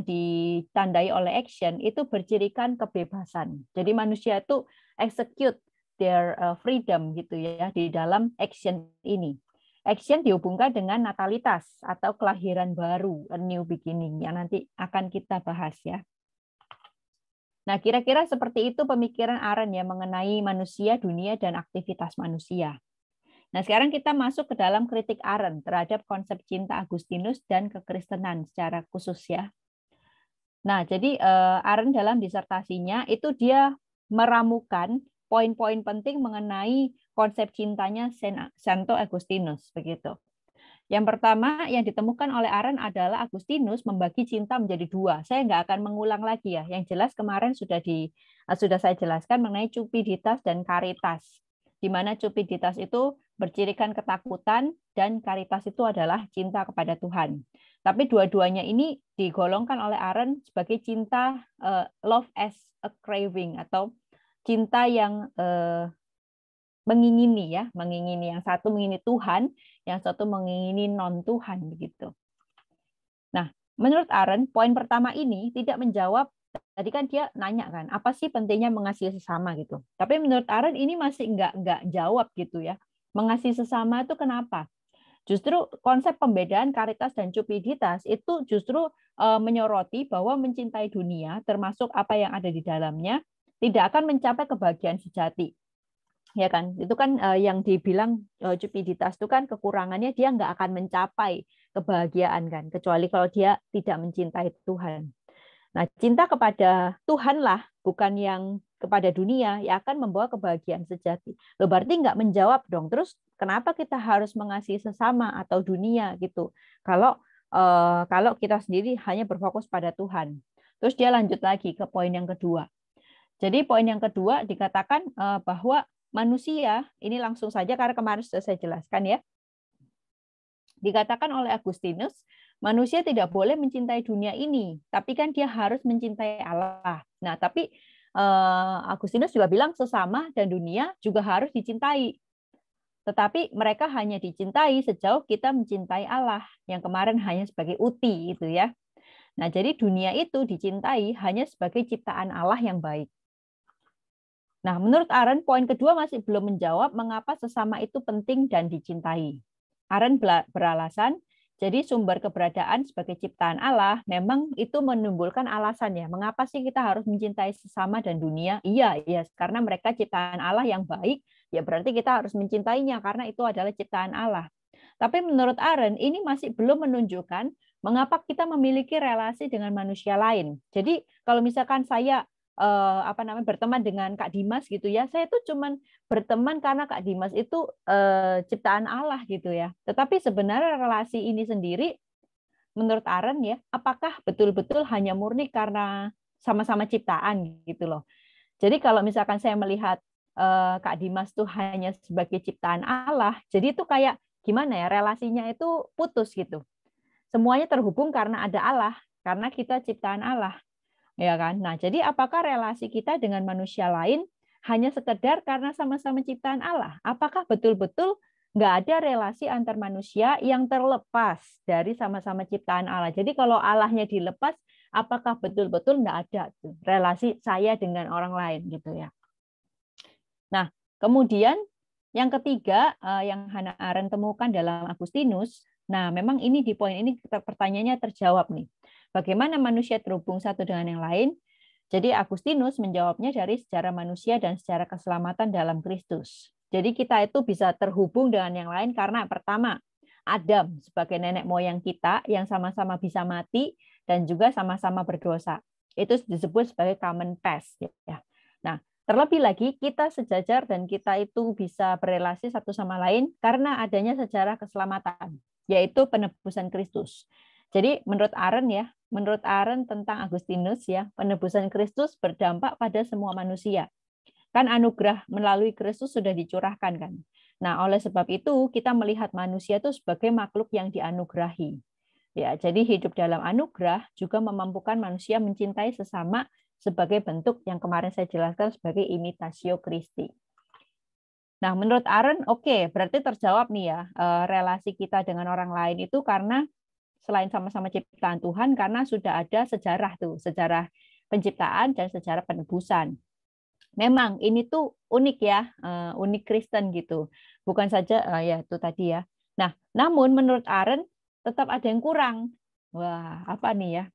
ditandai oleh action itu bercirikan kebebasan. Jadi manusia itu execute their freedom gitu ya di dalam action ini. Action dihubungkan dengan natalitas atau kelahiran baru, a new beginning yang nanti akan kita bahas ya. Nah, kira-kira seperti itu pemikiran Arendt ya mengenai manusia, dunia, dan aktivitas manusia. Nah, sekarang kita masuk ke dalam kritik Arendt terhadap konsep cinta Agustinus dan kekristenan secara khusus ya. Nah, jadi Arendt dalam disertasinya itu dia meramukan poin-poin penting mengenai konsep cintanya Santo Agustinus begitu. Yang pertama yang ditemukan oleh Arendt adalah Agustinus membagi cinta menjadi dua. Saya nggak akan mengulang lagi ya. Yang jelas kemarin sudah saya jelaskan mengenai cupiditas dan caritas. Di mana cupiditas itu bercirikan ketakutan dan caritas itu adalah cinta kepada Tuhan. Tapi dua-duanya ini digolongkan oleh Arendt sebagai cinta love as a craving atau cinta yang mengingini ya, mengingini, yang satu mengingini Tuhan, yang satu mengingini non Tuhan begitu. Nah, menurut Arendt poin pertama ini tidak menjawab. Tadi kan dia nanya kan, apa sih pentingnya mengasihi sesama gitu. Tapi menurut Arendt ini masih nggak jawab gitu ya. Mengasihi sesama itu kenapa? Justru konsep pembedaan caritas dan cupiditas itu justru menyoroti bahwa mencintai dunia, termasuk apa yang ada di dalamnya, tidak akan mencapai kebahagiaan sejati. Ya kan, itu kan yang dibilang cupiditas itu kan kekurangannya dia nggak akan mencapai kebahagiaan kan, kecuali kalau dia tidak mencintai Tuhan. Nah, cinta kepada Tuhanlah, bukan yang kepada dunia, yang akan membawa kebahagiaan sejati. Loh, berarti nggak menjawab dong. Terus kenapa kita harus mengasihi sesama atau dunia gitu? Kalau kita sendiri hanya berfokus pada Tuhan. Terus dia lanjut lagi ke poin yang kedua. Jadi poin yang kedua dikatakan bahwa manusia, ini langsung saja karena kemarin sudah saya jelaskan ya. Dikatakan oleh Agustinus, manusia tidak boleh mencintai dunia ini, tapi kan dia harus mencintai Allah. Nah, tapi Agustinus juga bilang sesama dan dunia juga harus dicintai. Tetapi mereka hanya dicintai sejauh kita mencintai Allah, yang kemarin hanya sebagai uti itu ya. Nah, jadi dunia itu dicintai hanya sebagai ciptaan Allah yang baik. Nah, menurut Arendt, poin kedua masih belum menjawab mengapa sesama itu penting dan dicintai. Arendt beralasan, jadi sumber keberadaan sebagai ciptaan Allah memang itu menimbulkan alasan ya, mengapa sih kita harus mencintai sesama dan dunia? Iya, karena mereka ciptaan Allah yang baik, ya berarti kita harus mencintainya karena itu adalah ciptaan Allah. Tapi menurut Arendt, ini masih belum menunjukkan mengapa kita memiliki relasi dengan manusia lain. Jadi kalau misalkan saya berteman dengan Kak Dimas gitu ya, saya tuh cuman berteman karena Kak Dimas itu ciptaan Allah gitu ya. Tetapi sebenarnya relasi ini sendiri menurut Arendt ya, apakah betul-betul hanya murni karena sama-sama ciptaan gitu loh. Jadi kalau misalkan saya melihat Kak Dimas tuh hanya sebagai ciptaan Allah, jadi itu kayak gimana ya, relasinya itu putus gitu. Semuanya terhubung karena ada Allah, karena kita ciptaan Allah. Ya kan? Nah, jadi apakah relasi kita dengan manusia lain hanya sekedar karena sama-sama ciptaan Allah? Apakah betul-betul nggak ada relasi antar manusia yang terlepas dari sama-sama ciptaan Allah? Jadi kalau Allahnya dilepas, apakah betul-betul nggak ada tuh relasi saya dengan orang lain gitu ya? Nah, kemudian yang ketiga yang Hannah Arendt temukan dalam Agustinus, nah memang ini di poin ini pertanyaannya terjawab nih. Bagaimana manusia terhubung satu dengan yang lain? Jadi Agustinus menjawabnya dari sejarah manusia dan sejarah keselamatan dalam Kristus. Jadi kita itu bisa terhubung dengan yang lain karena pertama, Adam sebagai nenek moyang kita yang sama-sama bisa mati dan juga sama-sama berdosa. Itu disebut sebagai common past. Ya. Nah, terlebih lagi kita sejajar dan kita itu bisa berelasi satu sama lain karena adanya sejarah keselamatan, yaitu penebusan Kristus. Jadi menurut Aaron tentang Agustinus ya, penebusan Kristus berdampak pada semua manusia. Kan anugerah melalui Kristus sudah dicurahkan kan. Nah, oleh sebab itu kita melihat manusia itu sebagai makhluk yang dianugerahi. Ya, jadi hidup dalam anugerah juga memampukan manusia mencintai sesama sebagai bentuk yang kemarin saya jelaskan sebagai imitatio Christi. Nah, menurut Aaron, oke, berarti terjawab nih ya, relasi kita dengan orang lain itu karena selain sama-sama ciptaan Tuhan, karena sudah ada sejarah tuh, sejarah penciptaan dan sejarah penebusan. Memang ini tuh unik ya, unik Kristen gitu. Bukan saja ya itu tadi ya. Nah, namun menurut Aaron tetap ada yang kurang. Wah, apa nih ya?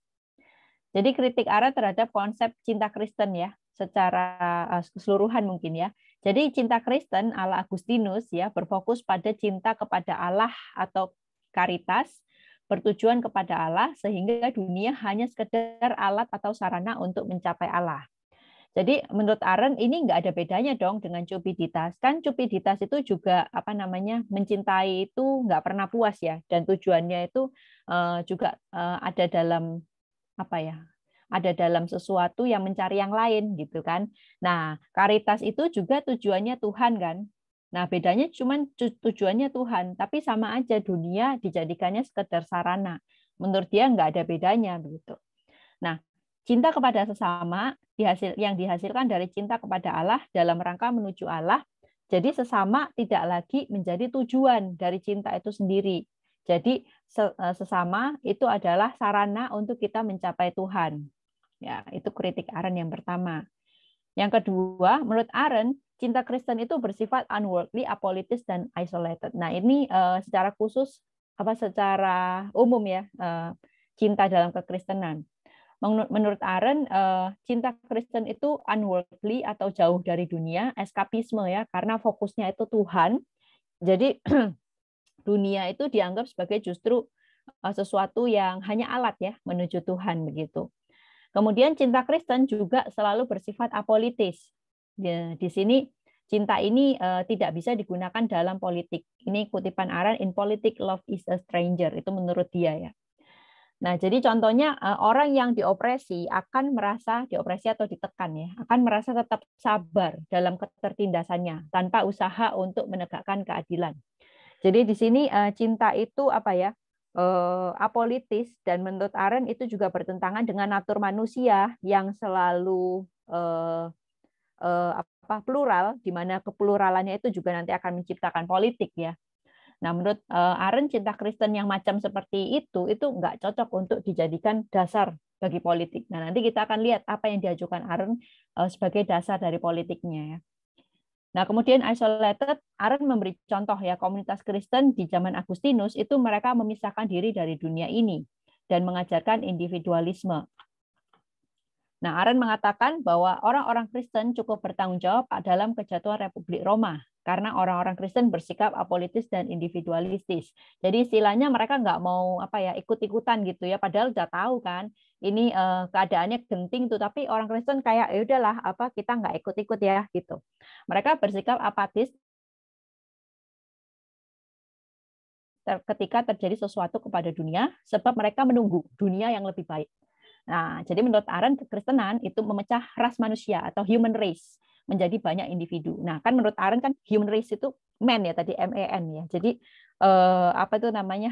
Jadi kritik Aaron terhadap konsep cinta Kristen ya, secara keseluruhan mungkin ya. Jadi cinta Kristen ala Agustinus ya berfokus pada cinta kepada Allah atau caritas, bertujuan kepada Allah sehingga dunia hanya sekedar alat atau sarana untuk mencapai Allah. Jadi menurut Aaron ini nggak ada bedanya dong dengan cupiditas. Kan cupiditas itu juga apa namanya mencintai itu nggak pernah puas ya, dan tujuannya itu juga ada dalam apa ya? Ada dalam sesuatu yang mencari yang lain gitu kan. Nah, karitas itu juga tujuannya Tuhan kan. Nah, bedanya cuma tujuannya Tuhan, tapi sama aja dunia dijadikannya sekedar sarana. Menurut dia nggak ada bedanya begitu. Nah, cinta kepada sesama yang dihasilkan dari cinta kepada Allah dalam rangka menuju Allah. Jadi sesama tidak lagi menjadi tujuan dari cinta itu sendiri. Jadi sesama itu adalah sarana untuk kita mencapai Tuhan. Ya, itu kritik Aaron yang pertama. Yang kedua, menurut Aaron, cinta Kristen itu bersifat unworldly, apolitis, dan isolated. Nah, ini secara khusus secara umum ya, cinta dalam kekristenan. Menurut Aaron, cinta Kristen itu unworldly atau jauh dari dunia, eskapisme ya, karena fokusnya itu Tuhan. Jadi dunia itu dianggap sebagai justru sesuatu yang hanya alat ya menuju Tuhan begitu. Kemudian cinta Kristen juga selalu bersifat apolitis. Di sini cinta ini tidak bisa digunakan dalam politik. Ini kutipan Aaron, in politics love is a stranger. Itu menurut dia ya. Nah, jadi contohnya orang yang diopresi akan merasa diopresi atau ditekan ya, akan merasa tetap sabar dalam ketertindasannya tanpa usaha untuk menegakkan keadilan. Jadi di sini cinta itu apa ya? Apolitis, dan menurut Aaron itu juga bertentangan dengan natur manusia yang selalu plural, di mana kepluralannya itu juga nanti akan menciptakan politik ya. Nah, menurut Aaron, cinta Kristen yang macam seperti itu nggak cocok untuk dijadikan dasar bagi politik. Nah, nanti kita akan lihat apa yang diajukan Aaron sebagai dasar dari politiknya ya. Nah, kemudian isolated, Aaron memberi contoh ya, komunitas Kristen di zaman Agustinus itu mereka memisahkan diri dari dunia ini dan mengajarkan individualisme. Nah, Aaron mengatakan bahwa orang-orang Kristen cukup bertanggung jawab dalam kejatuhan Republik Roma karena orang-orang Kristen bersikap apolitis dan individualistis. Jadi istilahnya mereka nggak mau ikut-ikutan gitu ya, padahal udah tahu kan ini keadaannya genting tuh, tapi orang Kristen kayak ya udahlah kita nggak ikut-ikut ya gitu. Mereka bersikap apatis ketika terjadi sesuatu kepada dunia sebab mereka menunggu dunia yang lebih baik. Nah, jadi menurut Aaron, kekristenan itu memecah ras manusia atau human race menjadi banyak individu. Nah, kan menurut Aaron kan human race itu man ya tadi, man ya. Jadi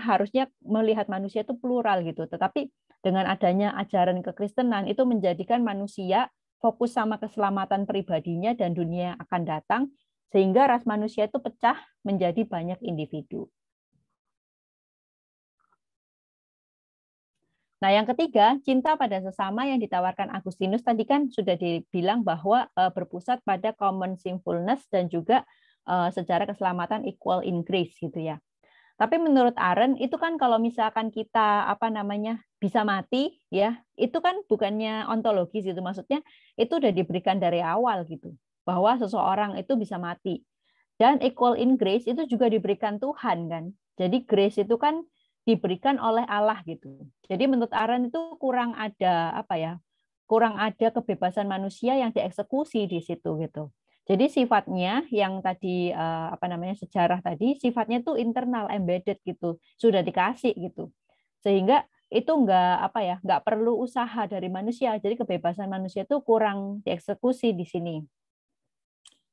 harusnya melihat manusia itu plural gitu. Tetapi dengan adanya ajaran kekristenan itu menjadikan manusia fokus sama keselamatan pribadinya dan dunia yang akan datang, sehingga ras manusia itu pecah menjadi banyak individu. Nah, yang ketiga, cinta pada sesama yang ditawarkan Agustinus tadi kan sudah dibilang bahwa berpusat pada common sinfulness dan juga sejarah keselamatan equal in grace gitu ya. Tapi menurut Arendt itu kan kalau misalkan kita bisa mati ya, itu kan bukannya ontologis itu, maksudnya itu udah diberikan dari awal gitu, bahwa seseorang itu bisa mati. Dan equal in grace itu juga diberikan Tuhan kan. Jadi grace itu kan diberikan oleh Allah gitu. Jadi menurut Arendt itu kurang ada kurang ada kebebasan manusia yang dieksekusi di situ gitu. Jadi sifatnya yang tadi sejarah tadi sifatnya itu internal embedded gitu, sudah dikasih gitu. Sehingga itu nggak perlu usaha dari manusia. Jadi kebebasan manusia itu kurang dieksekusi di sini.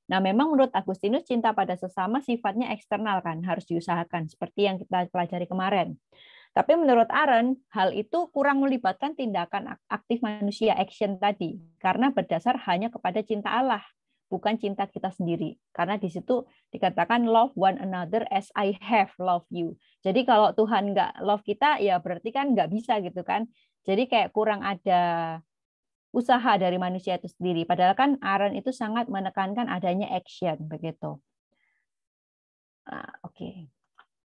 Nah, memang menurut Agustinus cinta pada sesama sifatnya eksternal kan, harus diusahakan seperti yang kita pelajari kemarin. Tapi menurut Arendt, hal itu kurang melibatkan tindakan aktif manusia, action tadi, karena berdasar hanya kepada cinta Allah, bukan cinta kita sendiri. Karena di situ dikatakan love one another as I have loved you. Jadi kalau Tuhan nggak love kita, ya berarti kan nggak bisa gitu kan. Jadi kayak kurang ada usaha dari manusia itu sendiri. Padahal kan Arendt itu sangat menekankan adanya action begitu. Oke.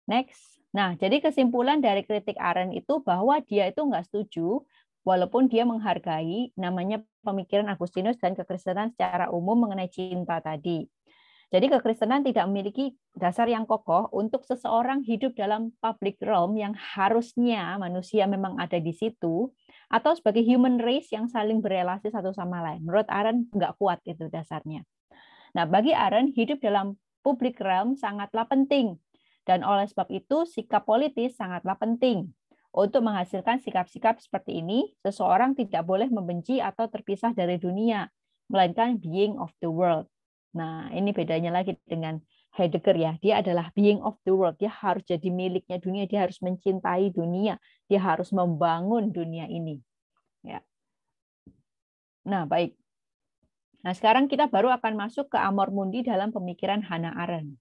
Next. Nah, jadi kesimpulan dari kritik Arendt itu bahwa dia itu nggak setuju, walaupun dia menghargai namanya pemikiran Agustinus dan kekristenan secara umum mengenai cinta tadi. Jadi kekristenan tidak memiliki dasar yang kokoh untuk seseorang hidup dalam public realm yang harusnya manusia memang ada di situ, atau sebagai human race yang saling berelasi satu sama lain. Menurut Arendt nggak kuat itu dasarnya. Nah, bagi Arendt, hidup dalam public realm sangatlah penting. Dan oleh sebab itu, sikap politis sangatlah penting. Untuk menghasilkan sikap-sikap seperti ini, seseorang tidak boleh membenci atau terpisah dari dunia, melainkan being of the world. Nah, ini bedanya lagi dengan Heidegger ya. Dia adalah being of the world. Dia harus jadi miliknya dunia, dia harus mencintai dunia, dia harus membangun dunia ini. Ya. Nah, baik. Nah, sekarang kita baru akan masuk ke amor mundi dalam pemikiran Hannah Arendt.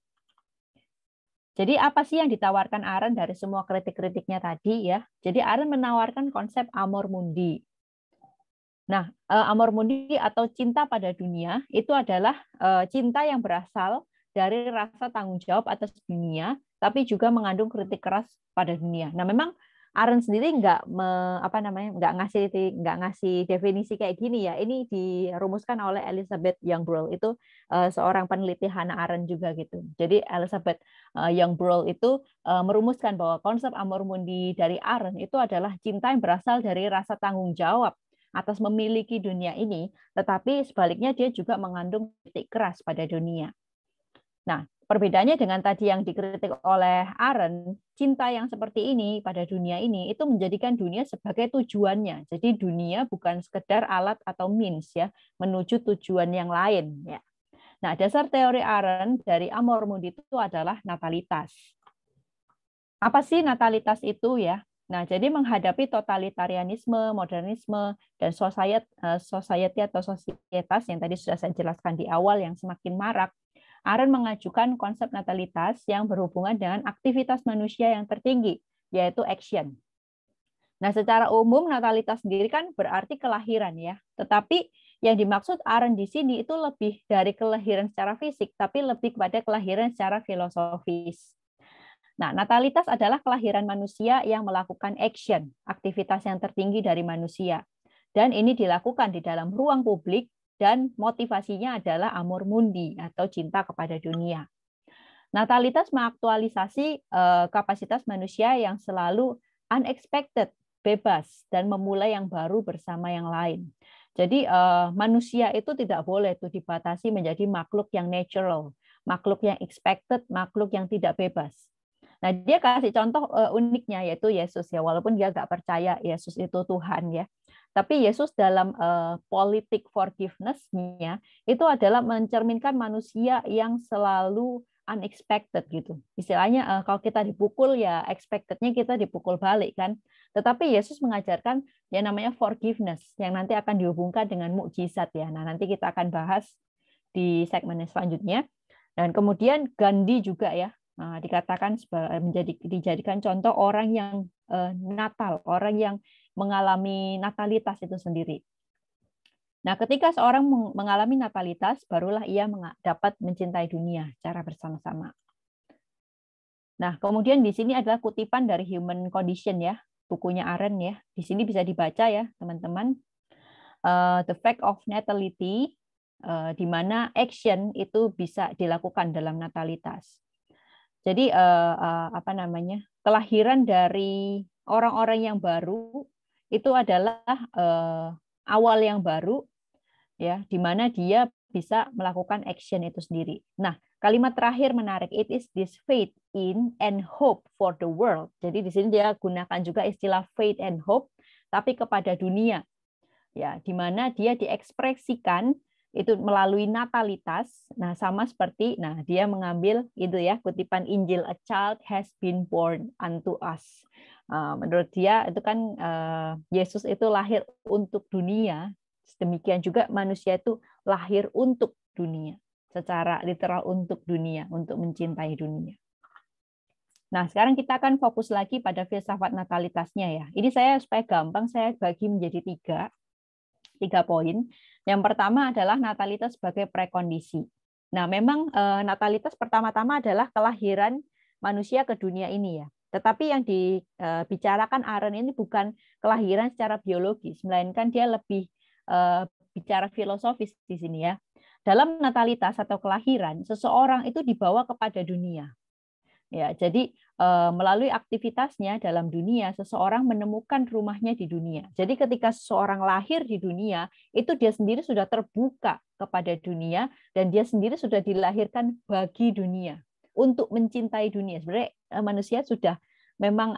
Jadi apa sih yang ditawarkan Arendt dari semua kritik-kritiknya tadi ya? Jadi Arendt menawarkan konsep amor mundi. Nah, amor mundi atau cinta pada dunia itu adalah cinta yang berasal dari rasa tanggung jawab atas dunia, tapi juga mengandung kritik keras pada dunia. Nah, memang Arendt sendiri nggak ngasih definisi kayak gini ya. Ini dirumuskan oleh Elizabeth Young-Brull, itu seorang peneliti Hannah Arendt juga gitu. Jadi Elizabeth Young-Brull itu merumuskan bahwa konsep amor mundi dari Arendt itu adalah cinta yang berasal dari rasa tanggung jawab atas memiliki dunia ini, tetapi sebaliknya dia juga mengandung kritik keras pada dunia. Nah, perbedaannya dengan tadi yang dikritik oleh Arendt, cinta yang seperti ini pada dunia ini itu menjadikan dunia sebagai tujuannya. Jadi dunia bukan sekedar alat atau means ya menuju tujuan yang lain ya. Nah, dasar teori Arendt dari amor mundi itu adalah natalitas. Apa sih natalitas itu ya? Nah, jadi menghadapi totalitarianisme, modernisme, dan society atau sosietas yang tadi sudah saya jelaskan di awal yang semakin marak, Arendt mengajukan konsep natalitas yang berhubungan dengan aktivitas manusia yang tertinggi, yaitu action. Nah, secara umum natalitas sendiri kan berarti kelahiran ya. Tetapi yang dimaksud Arendt di sini itu lebih dari kelahiran secara fisik, tapi lebih kepada kelahiran secara filosofis. Nah, natalitas adalah kelahiran manusia yang melakukan action, aktivitas yang tertinggi dari manusia. Dan ini dilakukan di dalam ruang publik dan motivasinya adalah amor mundi atau cinta kepada dunia. Natalitas mengaktualisasi kapasitas manusia yang selalu unexpected, bebas, dan memulai yang baru bersama yang lain. Jadi manusia itu tidak boleh tuh dibatasi menjadi makhluk yang natural, makhluk yang expected, makhluk yang tidak bebas. Nah, dia kasih contoh uniknya yaitu Yesus ya, walaupun dia nggak percaya Yesus itu Tuhan ya. Tapi Yesus dalam politik forgiveness-nya itu adalah mencerminkan manusia yang selalu unexpected gitu. Istilahnya kalau kita dipukul ya expected-nya kita dipukul balik kan. Tetapi Yesus mengajarkan yang namanya forgiveness yang nanti akan dihubungkan dengan mukjizat ya. Nah, nanti kita akan bahas di segmen selanjutnya. Dan kemudian Gandhi juga ya, dikatakan dijadikan contoh orang yang natal, orang yang mengalami natalitas itu sendiri. Nah, ketika seorang mengalami natalitas, barulah ia dapat mencintai dunia secara bersama-sama. Nah, kemudian di sini adalah kutipan dari Human Condition ya, bukunya Arendt ya. Di sini bisa dibaca ya, teman-teman. The fact of natality, di mana action itu bisa dilakukan dalam natalitas. Jadi apa namanya, kelahiran dari orang-orang yang baru itu adalah awal yang baru, ya, di mana dia bisa melakukan action itu sendiri. Nah, kalimat terakhir menarik, it is this faith in and hope for the world. Jadi di sini dia gunakan juga istilah faith and hope, tapi kepada dunia, ya, di mana dia diekspresikan itu melalui natalitas. Nah, sama seperti, nah, dia mengambil itu ya, kutipan Injil, a child has been born unto us. Menurut dia itu kan Yesus itu lahir untuk dunia, demikian juga manusia itu lahir untuk dunia, secara literal untuk dunia, untuk mencintai dunia. Nah, sekarang kita akan fokus lagi pada filsafat natalitasnya ya. Ini saya supaya gampang, saya bagi menjadi tiga poin. Yang pertama adalah natalitas sebagai prekondisi. Nah, memang natalitas pertama-tama adalah kelahiran manusia ke dunia ini ya. Tetapi yang dibicarakan Arendt ini bukan kelahiran secara biologis, melainkan dia lebih bicara filosofis di sini ya. Dalam natalitas atau kelahiran, seseorang itu dibawa kepada dunia. Ya, jadi melalui aktivitasnya dalam dunia, seseorang menemukan rumahnya di dunia. Jadi ketika seseorang lahir di dunia, itu dia sendiri sudah terbuka kepada dunia dan dia sendiri sudah dilahirkan bagi dunia untuk mencintai dunia. Sebenarnya manusia sudah memang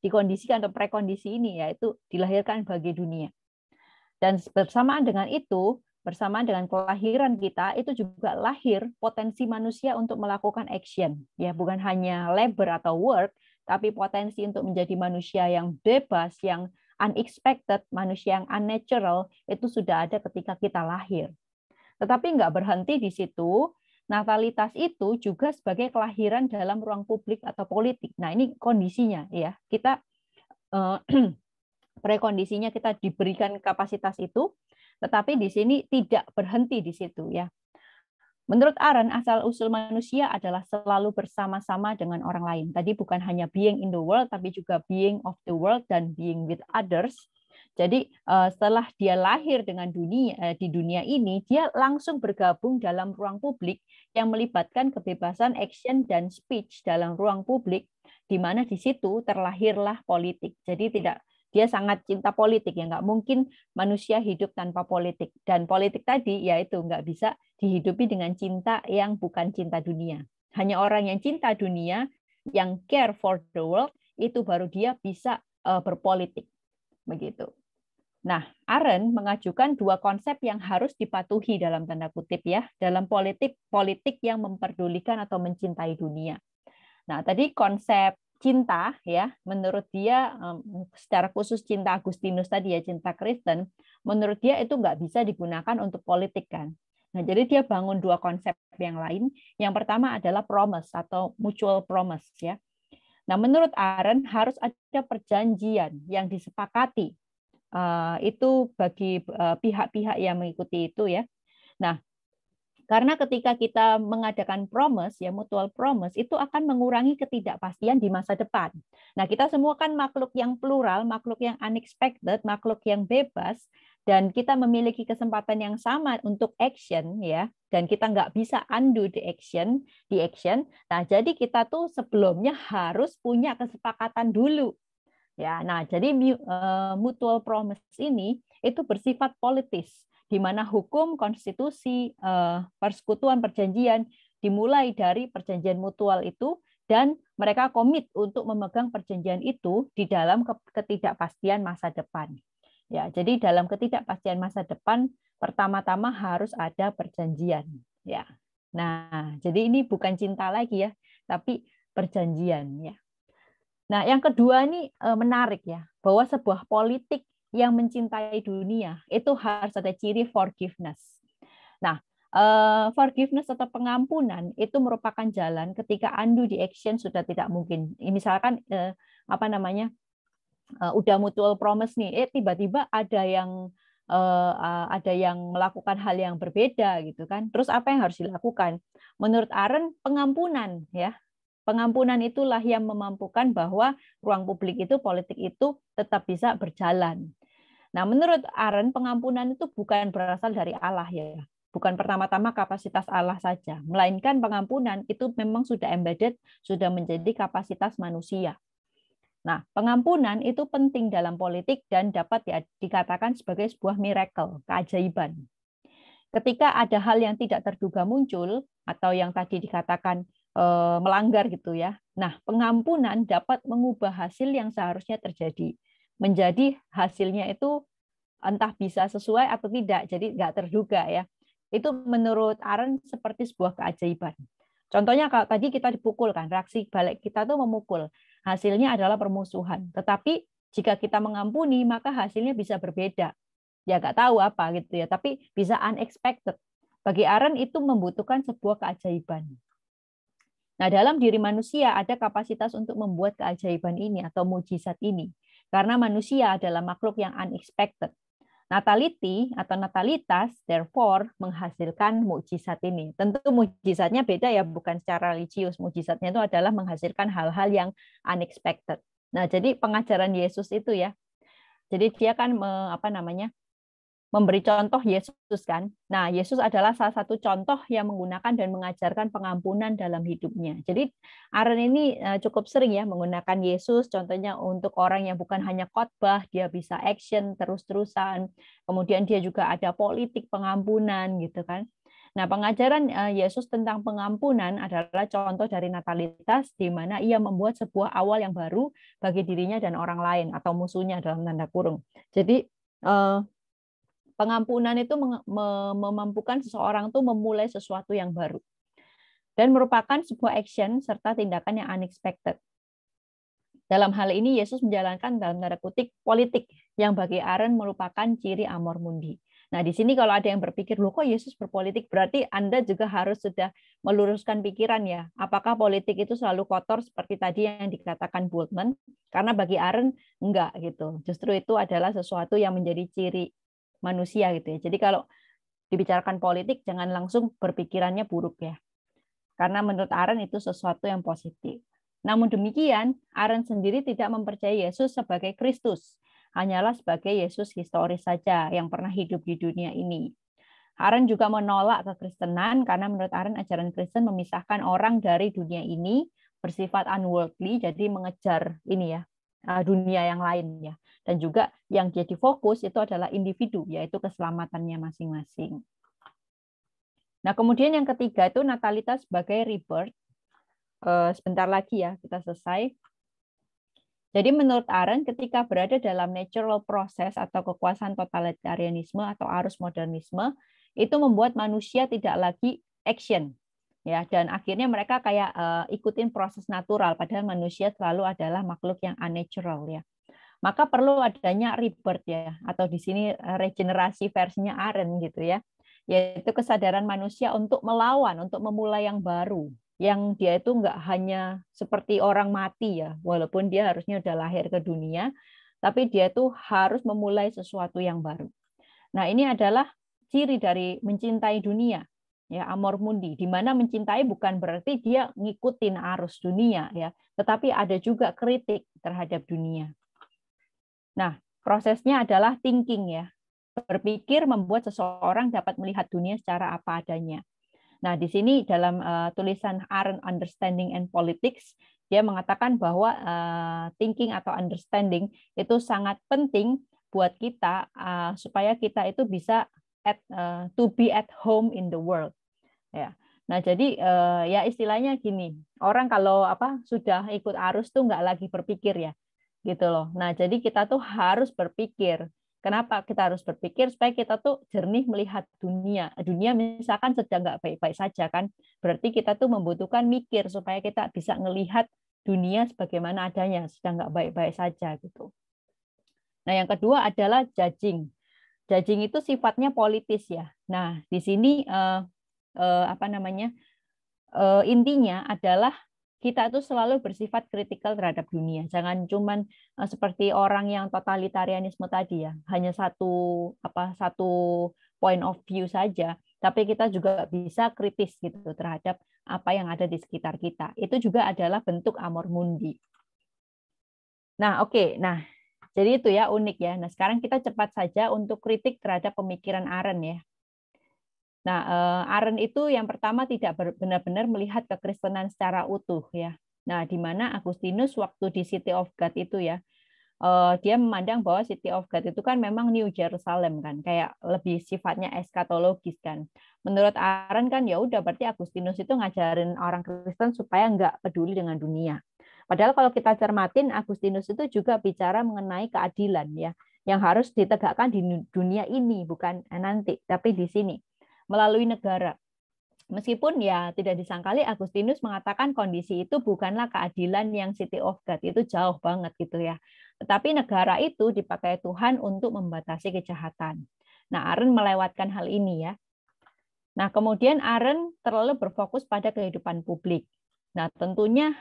dikondisikan atau prekondisi ini, yaitu dilahirkan bagi dunia. Dan bersamaan dengan itu, bersamaan dengan kelahiran kita, itu juga lahir potensi manusia untuk melakukan action, ya, bukan hanya labor atau work, tapi potensi untuk menjadi manusia yang bebas, yang unexpected, manusia yang unnatural, itu sudah ada ketika kita lahir. Tetapi nggak berhenti di situ, natalitas itu juga sebagai kelahiran dalam ruang publik atau politik. Nah, ini kondisinya, ya, kita prekondisinya kita diberikan kapasitas itu, tetapi di sini tidak berhenti di situ ya. Menurut Arendt, asal-usul manusia adalah selalu bersama-sama dengan orang lain. Tadi bukan hanya being in the world, tapi juga being of the world dan being with others. Jadi setelah dia lahir dengan di dunia ini, dia langsung bergabung dalam ruang publik yang melibatkan kebebasan action dan speech dalam ruang publik, di mana di situ terlahirlah politik. Jadi dia sangat cinta politik, ya, nggak mungkin manusia hidup tanpa politik. Dan politik tadi yaitu nggak bisa dihidupi dengan cinta yang bukan cinta dunia. Hanya orang yang cinta dunia, yang care for the world, itu baru dia bisa berpolitik. Begitu. Nah, Arendt mengajukan dua konsep yang harus dipatuhi dalam tanda kutip ya, dalam politik yang memperdulikan atau mencintai dunia. Nah, tadi konsep cinta ya, menurut dia secara khusus cinta Agustinus tadi ya, cinta Kristen, menurut dia itu nggak bisa digunakan untuk politik kan. Nah, jadi dia bangun dua konsep yang lain. Yang pertama adalah promise atau mutual promise ya. Nah, menurut Arendt harus ada perjanjian yang disepakati itu bagi pihak-pihak yang mengikuti itu ya. Nah, karena ketika kita mengadakan promise, ya mutual promise, itu akan mengurangi ketidakpastian di masa depan. Nah, kita semua kan makhluk yang plural, makhluk yang unexpected, makhluk yang bebas, dan kita memiliki kesempatan yang sama untuk action, ya, dan kita nggak bisa undo the action. Nah, jadi kita tuh sebelumnya harus punya kesepakatan dulu. Ya, nah, jadi mutual promise ini itu bersifat politis, di mana hukum, konstitusi, persekutuan, perjanjian dimulai dari perjanjian mutual itu, dan mereka komit untuk memegang perjanjian itu di dalam ketidakpastian masa depan. Ya, jadi dalam ketidakpastian masa depan pertama-tama harus ada perjanjian. Ya, nah, jadi ini bukan cinta lagi ya, tapi perjanjian ya. Nah, yang kedua ini menarik ya, bahwa sebuah politik yang mencintai dunia itu harus ada ciri forgiveness. Nah, forgiveness atau pengampunan itu merupakan jalan ketika undo the action sudah tidak mungkin. Misalkan udah mutual promise nih, tiba-tiba ada yang melakukan hal yang berbeda gitu kan. Terus apa yang harus dilakukan? Menurut Arendt pengampunan ya. Pengampunan itulah yang memampukan bahwa ruang publik itu, politik itu tetap bisa berjalan. Nah, menurut Arendt, pengampunan itu bukan berasal dari Allah ya. Bukan pertama-tama kapasitas Allah saja, melainkan pengampunan itu memang sudah embedded, sudah menjadi kapasitas manusia. Nah, pengampunan itu penting dalam politik dan dapat dikatakan sebagai sebuah miracle, keajaiban. Ketika ada hal yang tidak terduga muncul atau yang tadi dikatakan melanggar gitu ya. Nah, pengampunan dapat mengubah hasil yang seharusnya terjadi menjadi hasilnya itu entah bisa sesuai atau tidak, jadi nggak terduga ya. Itu menurut Arendt seperti sebuah keajaiban. Contohnya kalau tadi kita dipukul kan, reaksi balik kita tuh memukul, hasilnya adalah permusuhan. Tetapi jika kita mengampuni, maka hasilnya bisa berbeda. Ya nggak tahu apa gitu ya, tapi bisa unexpected. Bagi Arendt itu membutuhkan sebuah keajaiban. Nah, dalam diri manusia ada kapasitas untuk membuat keajaiban ini atau mujizat ini. Karena manusia adalah makhluk yang unexpected. Natality atau natalitas, therefore, menghasilkan mukjizat ini. Tentu mukjizatnya beda ya, bukan secara religius. Mukjizatnya itu adalah menghasilkan hal-hal yang unexpected. Nah, jadi pengajaran Yesus itu ya. Jadi dia kan memberi contoh Yesus kan. Nah, Yesus adalah salah satu contoh yang menggunakan dan mengajarkan pengampunan dalam hidupnya. Jadi Arendt ini cukup sering ya menggunakan Yesus contohnya untuk orang yang bukan hanya khotbah, dia bisa action terus-terusan. Kemudian dia juga ada politik pengampunan gitu kan. Nah, pengajaran Yesus tentang pengampunan adalah contoh dari natalitas di mana ia membuat sebuah awal yang baru bagi dirinya dan orang lain atau musuhnya dalam tanda kurung. Jadi pengampunan itu memampukan seseorang tuh memulai sesuatu yang baru dan merupakan sebuah action serta tindakan yang unexpected. Dalam hal ini Yesus menjalankan dalam tanda kutip politik yang bagi Arendt merupakan ciri amor mundi. Nah, di sini kalau ada yang berpikir, loh kok Yesus berpolitik, berarti Anda juga harus sudah meluruskan pikiran ya. Apakah politik itu selalu kotor seperti tadi yang dikatakan Bultmann? Karena bagi Arendt enggak gitu. Justru itu adalah sesuatu yang menjadi ciri manusia gitu ya. Jadi kalau dibicarakan politik jangan langsung berpikirannya buruk ya. Karena menurut Arendt itu sesuatu yang positif. Namun demikian, Arendt sendiri tidak mempercayai Yesus sebagai Kristus, hanyalah sebagai Yesus historis saja yang pernah hidup di dunia ini. Arendt juga menolak kekristenan karena menurut Arendt ajaran Kristen memisahkan orang dari dunia ini, bersifat unworldly, jadi mengejar ini ya, dunia yang lain ya. Dan juga yang jadi fokus itu adalah individu, yaitu keselamatannya masing-masing. Nah, kemudian yang ketiga itu natalitas sebagai rebirth. Sebentar lagi ya, kita selesai. Jadi menurut Arendt, ketika berada dalam natural process atau kekuasaan totalitarianisme atau arus modernisme, itu membuat manusia tidak lagi action. Ya, dan akhirnya mereka kayak ikutin proses natural, padahal manusia selalu adalah makhluk yang unnatural ya. Maka perlu adanya rebirth ya, atau di sini regenerasi versinya Arendt gitu ya, yaitu kesadaran manusia untuk melawan, untuk memulai yang baru, yang dia itu nggak hanya seperti orang mati ya, walaupun dia harusnya udah lahir ke dunia, tapi dia itu harus memulai sesuatu yang baru. Nah, ini adalah ciri dari mencintai dunia, ya amor mundi, di mana mencintai bukan berarti dia ngikutin arus dunia ya, tetapi ada juga kritik terhadap dunia. Nah, prosesnya adalah thinking ya. Berpikir membuat seseorang dapat melihat dunia secara apa adanya. Nah, di sini dalam tulisan Arendt Understanding and Politics, dia mengatakan bahwa thinking atau understanding itu sangat penting buat kita supaya kita itu bisa to be at home in the world. Ya. Nah, jadi ya istilahnya gini, orang kalau sudah ikut arus tuh nggak lagi berpikir ya, gitu loh. Nah, jadi kita tuh harus berpikir. Kenapa kita harus berpikir? Supaya kita tuh jernih melihat dunia. Dunia misalkan sedang nggak baik-baik saja kan, berarti kita tuh membutuhkan mikir supaya kita bisa ngelihat dunia sebagaimana adanya, sedang nggak baik-baik saja gitu. Nah, yang kedua adalah judging. Judging itu sifatnya politis ya. Nah, di sini intinya adalah kita tuh selalu bersifat kritikal terhadap dunia. Jangan cuman seperti orang yang totalitarianisme tadi ya, hanya satu point of view saja, tapi kita juga bisa kritis gitu terhadap apa yang ada di sekitar kita. Itu juga adalah bentuk amor mundi. Nah, oke. Nah, jadi itu ya unik ya. Nah, sekarang kita cepat saja untuk kritik terhadap pemikiran Arendt ya. Nah, Arendt itu yang pertama tidak benar-benar melihat kekristenan secara utuh ya. Nah, di mana Agustinus waktu di City of God itu ya, dia memandang bahwa City of God itu kan memang New Jerusalem kan, kayak lebih sifatnya eskatologis kan. Menurut Arendt kan ya udah berarti Agustinus itu ngajarin orang Kristen supaya nggak peduli dengan dunia. Padahal kalau kita cermatin Agustinus itu juga bicara mengenai keadilan ya, yang harus ditegakkan di dunia ini bukan nanti, tapi di sini melalui negara. Meskipun ya tidak disangkali Agustinus mengatakan kondisi itu bukanlah keadilan yang City of God, itu jauh banget gitu ya. Tetapi negara itu dipakai Tuhan untuk membatasi kejahatan. Nah, Arendt melewatkan hal ini ya. Nah, kemudian Arendt terlalu berfokus pada kehidupan publik. Nah, tentunya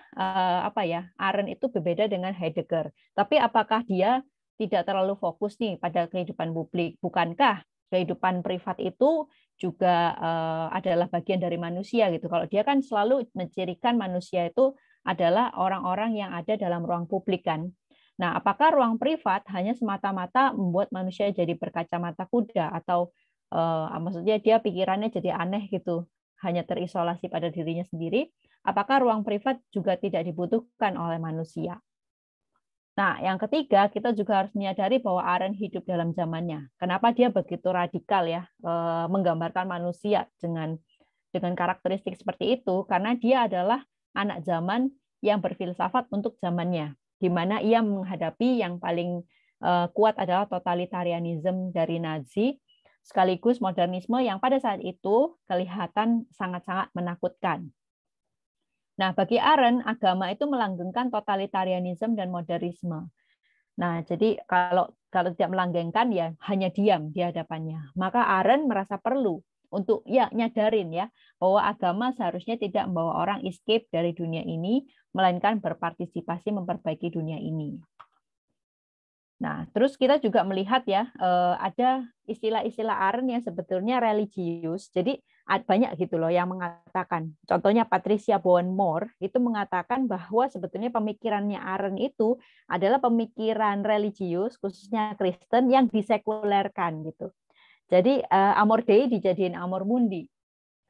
Arendt itu berbeda dengan Heidegger. Tapi apakah dia tidak terlalu fokus nih pada kehidupan publik? Bukankah kehidupan privat itu juga adalah bagian dari manusia gitu. Kalau dia kan selalu mencirikan manusia itu adalah orang-orang yang ada dalam ruang publik kan. Nah, apakah ruang privat hanya semata-mata membuat manusia jadi berkacamata kuda atau maksudnya dia pikirannya jadi aneh gitu, hanya terisolasi pada dirinya sendiri? Apakah ruang privat juga tidak dibutuhkan oleh manusia? Nah, yang ketiga, kita juga harus menyadari bahwa Arendt hidup dalam zamannya. Kenapa dia begitu radikal ya, menggambarkan manusia dengan karakteristik seperti itu? Karena dia adalah anak zaman yang berfilsafat untuk zamannya, di mana ia menghadapi yang paling kuat adalah totalitarianisme dari Nazi, sekaligus modernisme yang pada saat itu kelihatan sangat-sangat menakutkan. Nah, bagi Arendt, agama itu melanggengkan totalitarianisme dan modernisme. Nah, jadi kalau tidak melanggengkan ya hanya diam di hadapannya. Maka Arendt merasa perlu untuk ya nyadarin ya bahwa agama seharusnya tidak membawa orang escape dari dunia ini, melainkan berpartisipasi memperbaiki dunia ini. Nah, terus kita juga melihat ya ada istilah-istilah Arendt yang sebetulnya religius. Jadi banyak gitu loh yang mengatakan. Contohnya Patricia Bowen-Moore itu mengatakan bahwa sebetulnya pemikirannya Arendt itu adalah pemikiran religius khususnya Kristen yang disekulerkan gitu. Jadi amor Dei dijadiin amor mundi.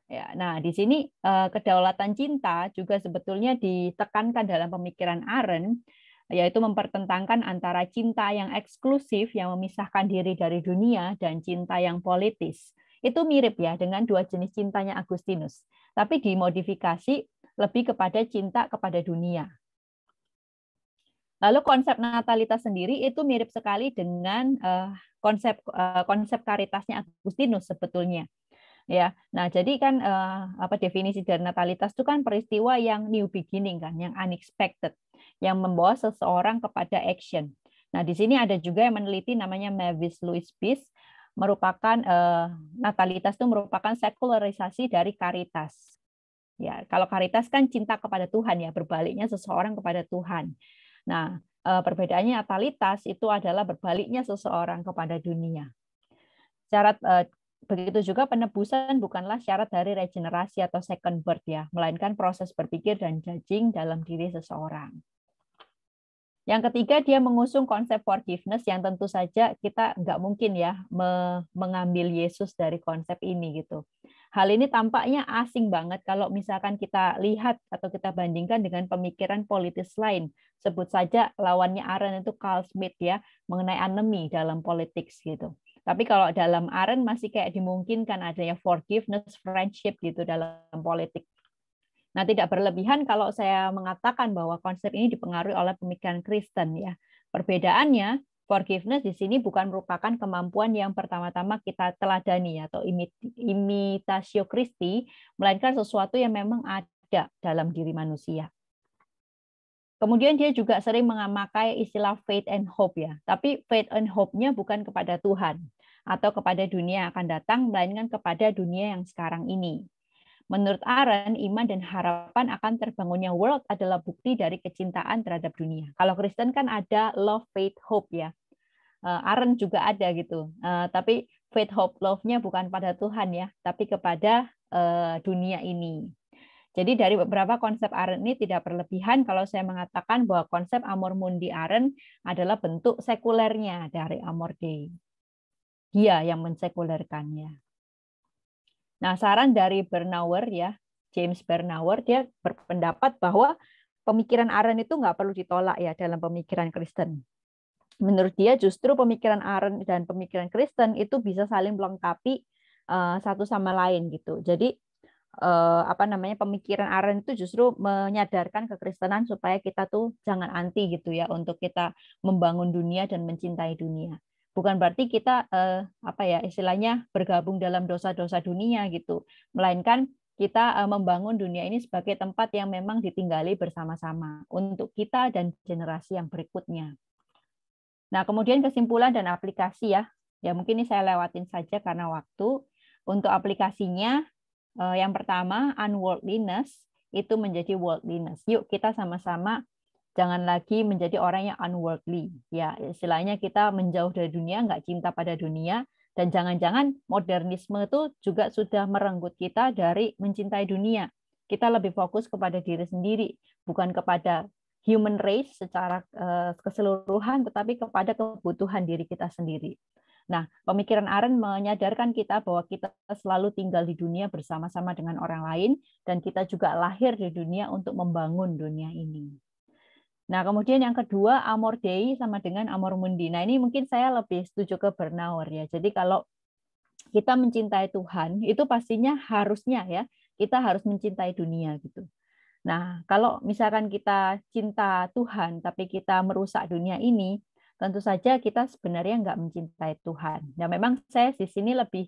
Ya, nah di sini kedaulatan cinta juga sebetulnya ditekankan dalam pemikiran Arendt, yaitu mempertentangkan antara cinta yang eksklusif yang memisahkan diri dari dunia dan cinta yang politis. Itu mirip ya dengan dua jenis cintanya Agustinus, tapi dimodifikasi lebih kepada cinta kepada dunia. Lalu konsep natalitas sendiri itu mirip sekali dengan konsep karitasnya Agustinus sebetulnya. Ya, nah jadi kan definisi dari natalitas itu kan peristiwa yang new beginning kan, yang unexpected, yang membawa seseorang kepada action. Nah di sini ada juga yang meneliti namanya Mavis Louise Biss, merupakan natalitas itu merupakan sekularisasi dari caritas. Ya, kalau caritas kan cinta kepada Tuhan ya, berbaliknya seseorang kepada Tuhan. Nah perbedaannya natalitas itu adalah berbaliknya seseorang kepada dunia. Syarat begitu juga penebusan bukanlah syarat dari regenerasi atau second birth ya, melainkan proses berpikir dan judging dalam diri seseorang. Yang ketiga, dia mengusung konsep forgiveness yang tentu saja kita nggak mungkin ya mengambil Yesus dari konsep ini gitu. Hal ini tampaknya asing banget kalau misalkan kita lihat atau kita bandingkan dengan pemikiran politis lain. Sebut saja lawannya Arendt itu Carl Schmitt ya, mengenai enemy dalam politik gitu. Tapi kalau dalam Arendt masih kayak dimungkinkan adanya forgiveness, friendship gitu dalam politik. Nah, tidak berlebihan kalau saya mengatakan bahwa konsep ini dipengaruhi oleh pemikiran Kristen ya. Perbedaannya, forgiveness di sini bukan merupakan kemampuan yang pertama-tama kita teladani atau imitatio Christi, melainkan sesuatu yang memang ada dalam diri manusia. Kemudian dia juga sering memakai istilah faith and hope ya. Tapi faith and hope-nya bukan kepada Tuhan atau kepada dunia yang akan datang, melainkan kepada dunia yang sekarang ini. Menurut Arendt, iman dan harapan akan terbangunnya world adalah bukti dari kecintaan terhadap dunia. Kalau Kristen kan ada love, faith, hope ya. Arendt juga ada gitu. Tapi faith, hope, love-nya bukan pada Tuhan ya, tapi kepada dunia ini. Jadi dari beberapa konsep Arendt ini tidak berlebihan kalau saya mengatakan bahwa konsep amor mundi Arendt adalah bentuk sekulernya dari amor Dei. Dia yang mensekulerkannya. Nah, saran dari Bernauer ya, James Bernauer, dia berpendapat bahwa pemikiran Arendt itu nggak perlu ditolak ya dalam pemikiran Kristen. Menurut dia justru pemikiran Arendt dan pemikiran Kristen itu bisa saling melengkapi satu sama lain gitu. Jadi pemikiran Arendt itu justru menyadarkan kekristenan supaya kita tuh jangan anti gitu ya untuk kita membangun dunia dan mencintai dunia. Bukan berarti kita istilahnya bergabung dalam dosa-dosa dunia gitu, melainkan kita membangun dunia ini sebagai tempat yang memang ditinggali bersama-sama untuk kita dan generasi yang berikutnya. Nah, kemudian kesimpulan dan aplikasi ya. Ya mungkin ini saya lewatin saja karena waktu. Untuk aplikasinya, yang pertama, unworldliness itu menjadi worldliness. Yuk kita sama-sama jangan lagi menjadi orang yang unworldly. Ya, istilahnya kita menjauh dari dunia, nggak cinta pada dunia, dan jangan-jangan modernisme itu juga sudah merenggut kita dari mencintai dunia. Kita lebih fokus kepada diri sendiri, bukan kepada human race secara keseluruhan, tetapi kepada kebutuhan diri kita sendiri. Nah, pemikiran Arendt menyadarkan kita bahwa kita selalu tinggal di dunia bersama-sama dengan orang lain, dan kita juga lahir di dunia untuk membangun dunia ini. Nah, kemudian yang kedua, amor Dei sama dengan amor mundi. Nah, ini mungkin saya lebih setuju ke Bernauer ya. Jadi kalau kita mencintai Tuhan, itu pastinya harusnya ya, kita harus mencintai dunia gitu. Nah, kalau misalkan kita cinta Tuhan, tapi kita merusak dunia ini, tentu saja kita sebenarnya nggak mencintai Tuhan. Nah, memang saya di sini lebih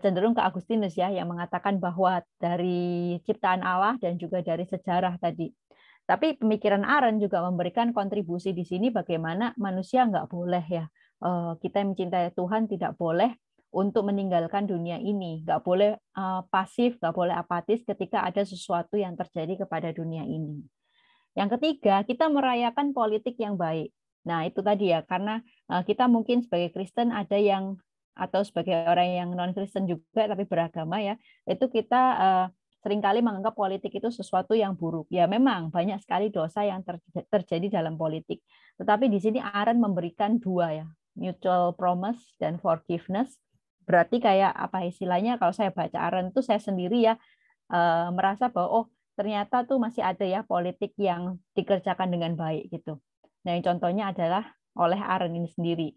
cenderung ke Agustinus ya, yang mengatakan bahwa dari ciptaan Allah dan juga dari sejarah tadi. Tapi pemikiran Arendt juga memberikan kontribusi di sini bagaimana manusia nggak boleh ya, kita yang mencintai Tuhan tidak boleh untuk meninggalkan dunia ini, nggak boleh pasif, nggak boleh apatis ketika ada sesuatu yang terjadi kepada dunia ini. Yang ketiga, kita merayakan politik yang baik. Nah, itu tadi ya, karena kita mungkin sebagai Kristen ada yang, atau sebagai orang yang non-Kristen juga tapi beragama ya, itu kita seringkali menganggap politik itu sesuatu yang buruk. Ya memang banyak sekali dosa yang terjadi dalam politik. Tetapi di sini Arendt memberikan dua ya, mutual promise dan forgiveness. Berarti kayak apa istilahnya, kalau saya baca Arendt itu saya sendiri ya merasa bahwa oh ternyata tuh masih ada ya politik yang dikerjakan dengan baik gitu. Nah, yang contohnya adalah oleh Arendt ini sendiri.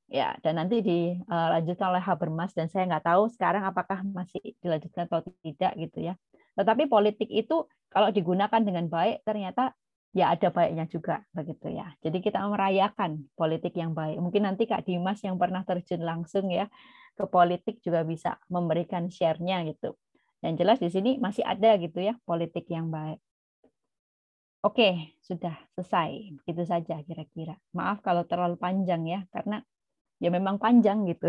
Ya, dan nanti dilanjutkan oleh Habermas, dan saya nggak tahu sekarang apakah masih dilanjutkan atau tidak gitu ya. Tetapi politik itu kalau digunakan dengan baik ternyata ya ada baiknya juga begitu ya. Jadi kita merayakan politik yang baik. Mungkin nanti Kak Dimas yang pernah terjun langsung ya ke politik juga bisa memberikan share-nya gitu. Yang jelas di sini masih ada gitu ya politik yang baik. Oke, sudah selesai. Begitu saja kira-kira. Maaf kalau terlalu panjang ya, karena ya memang panjang gitu.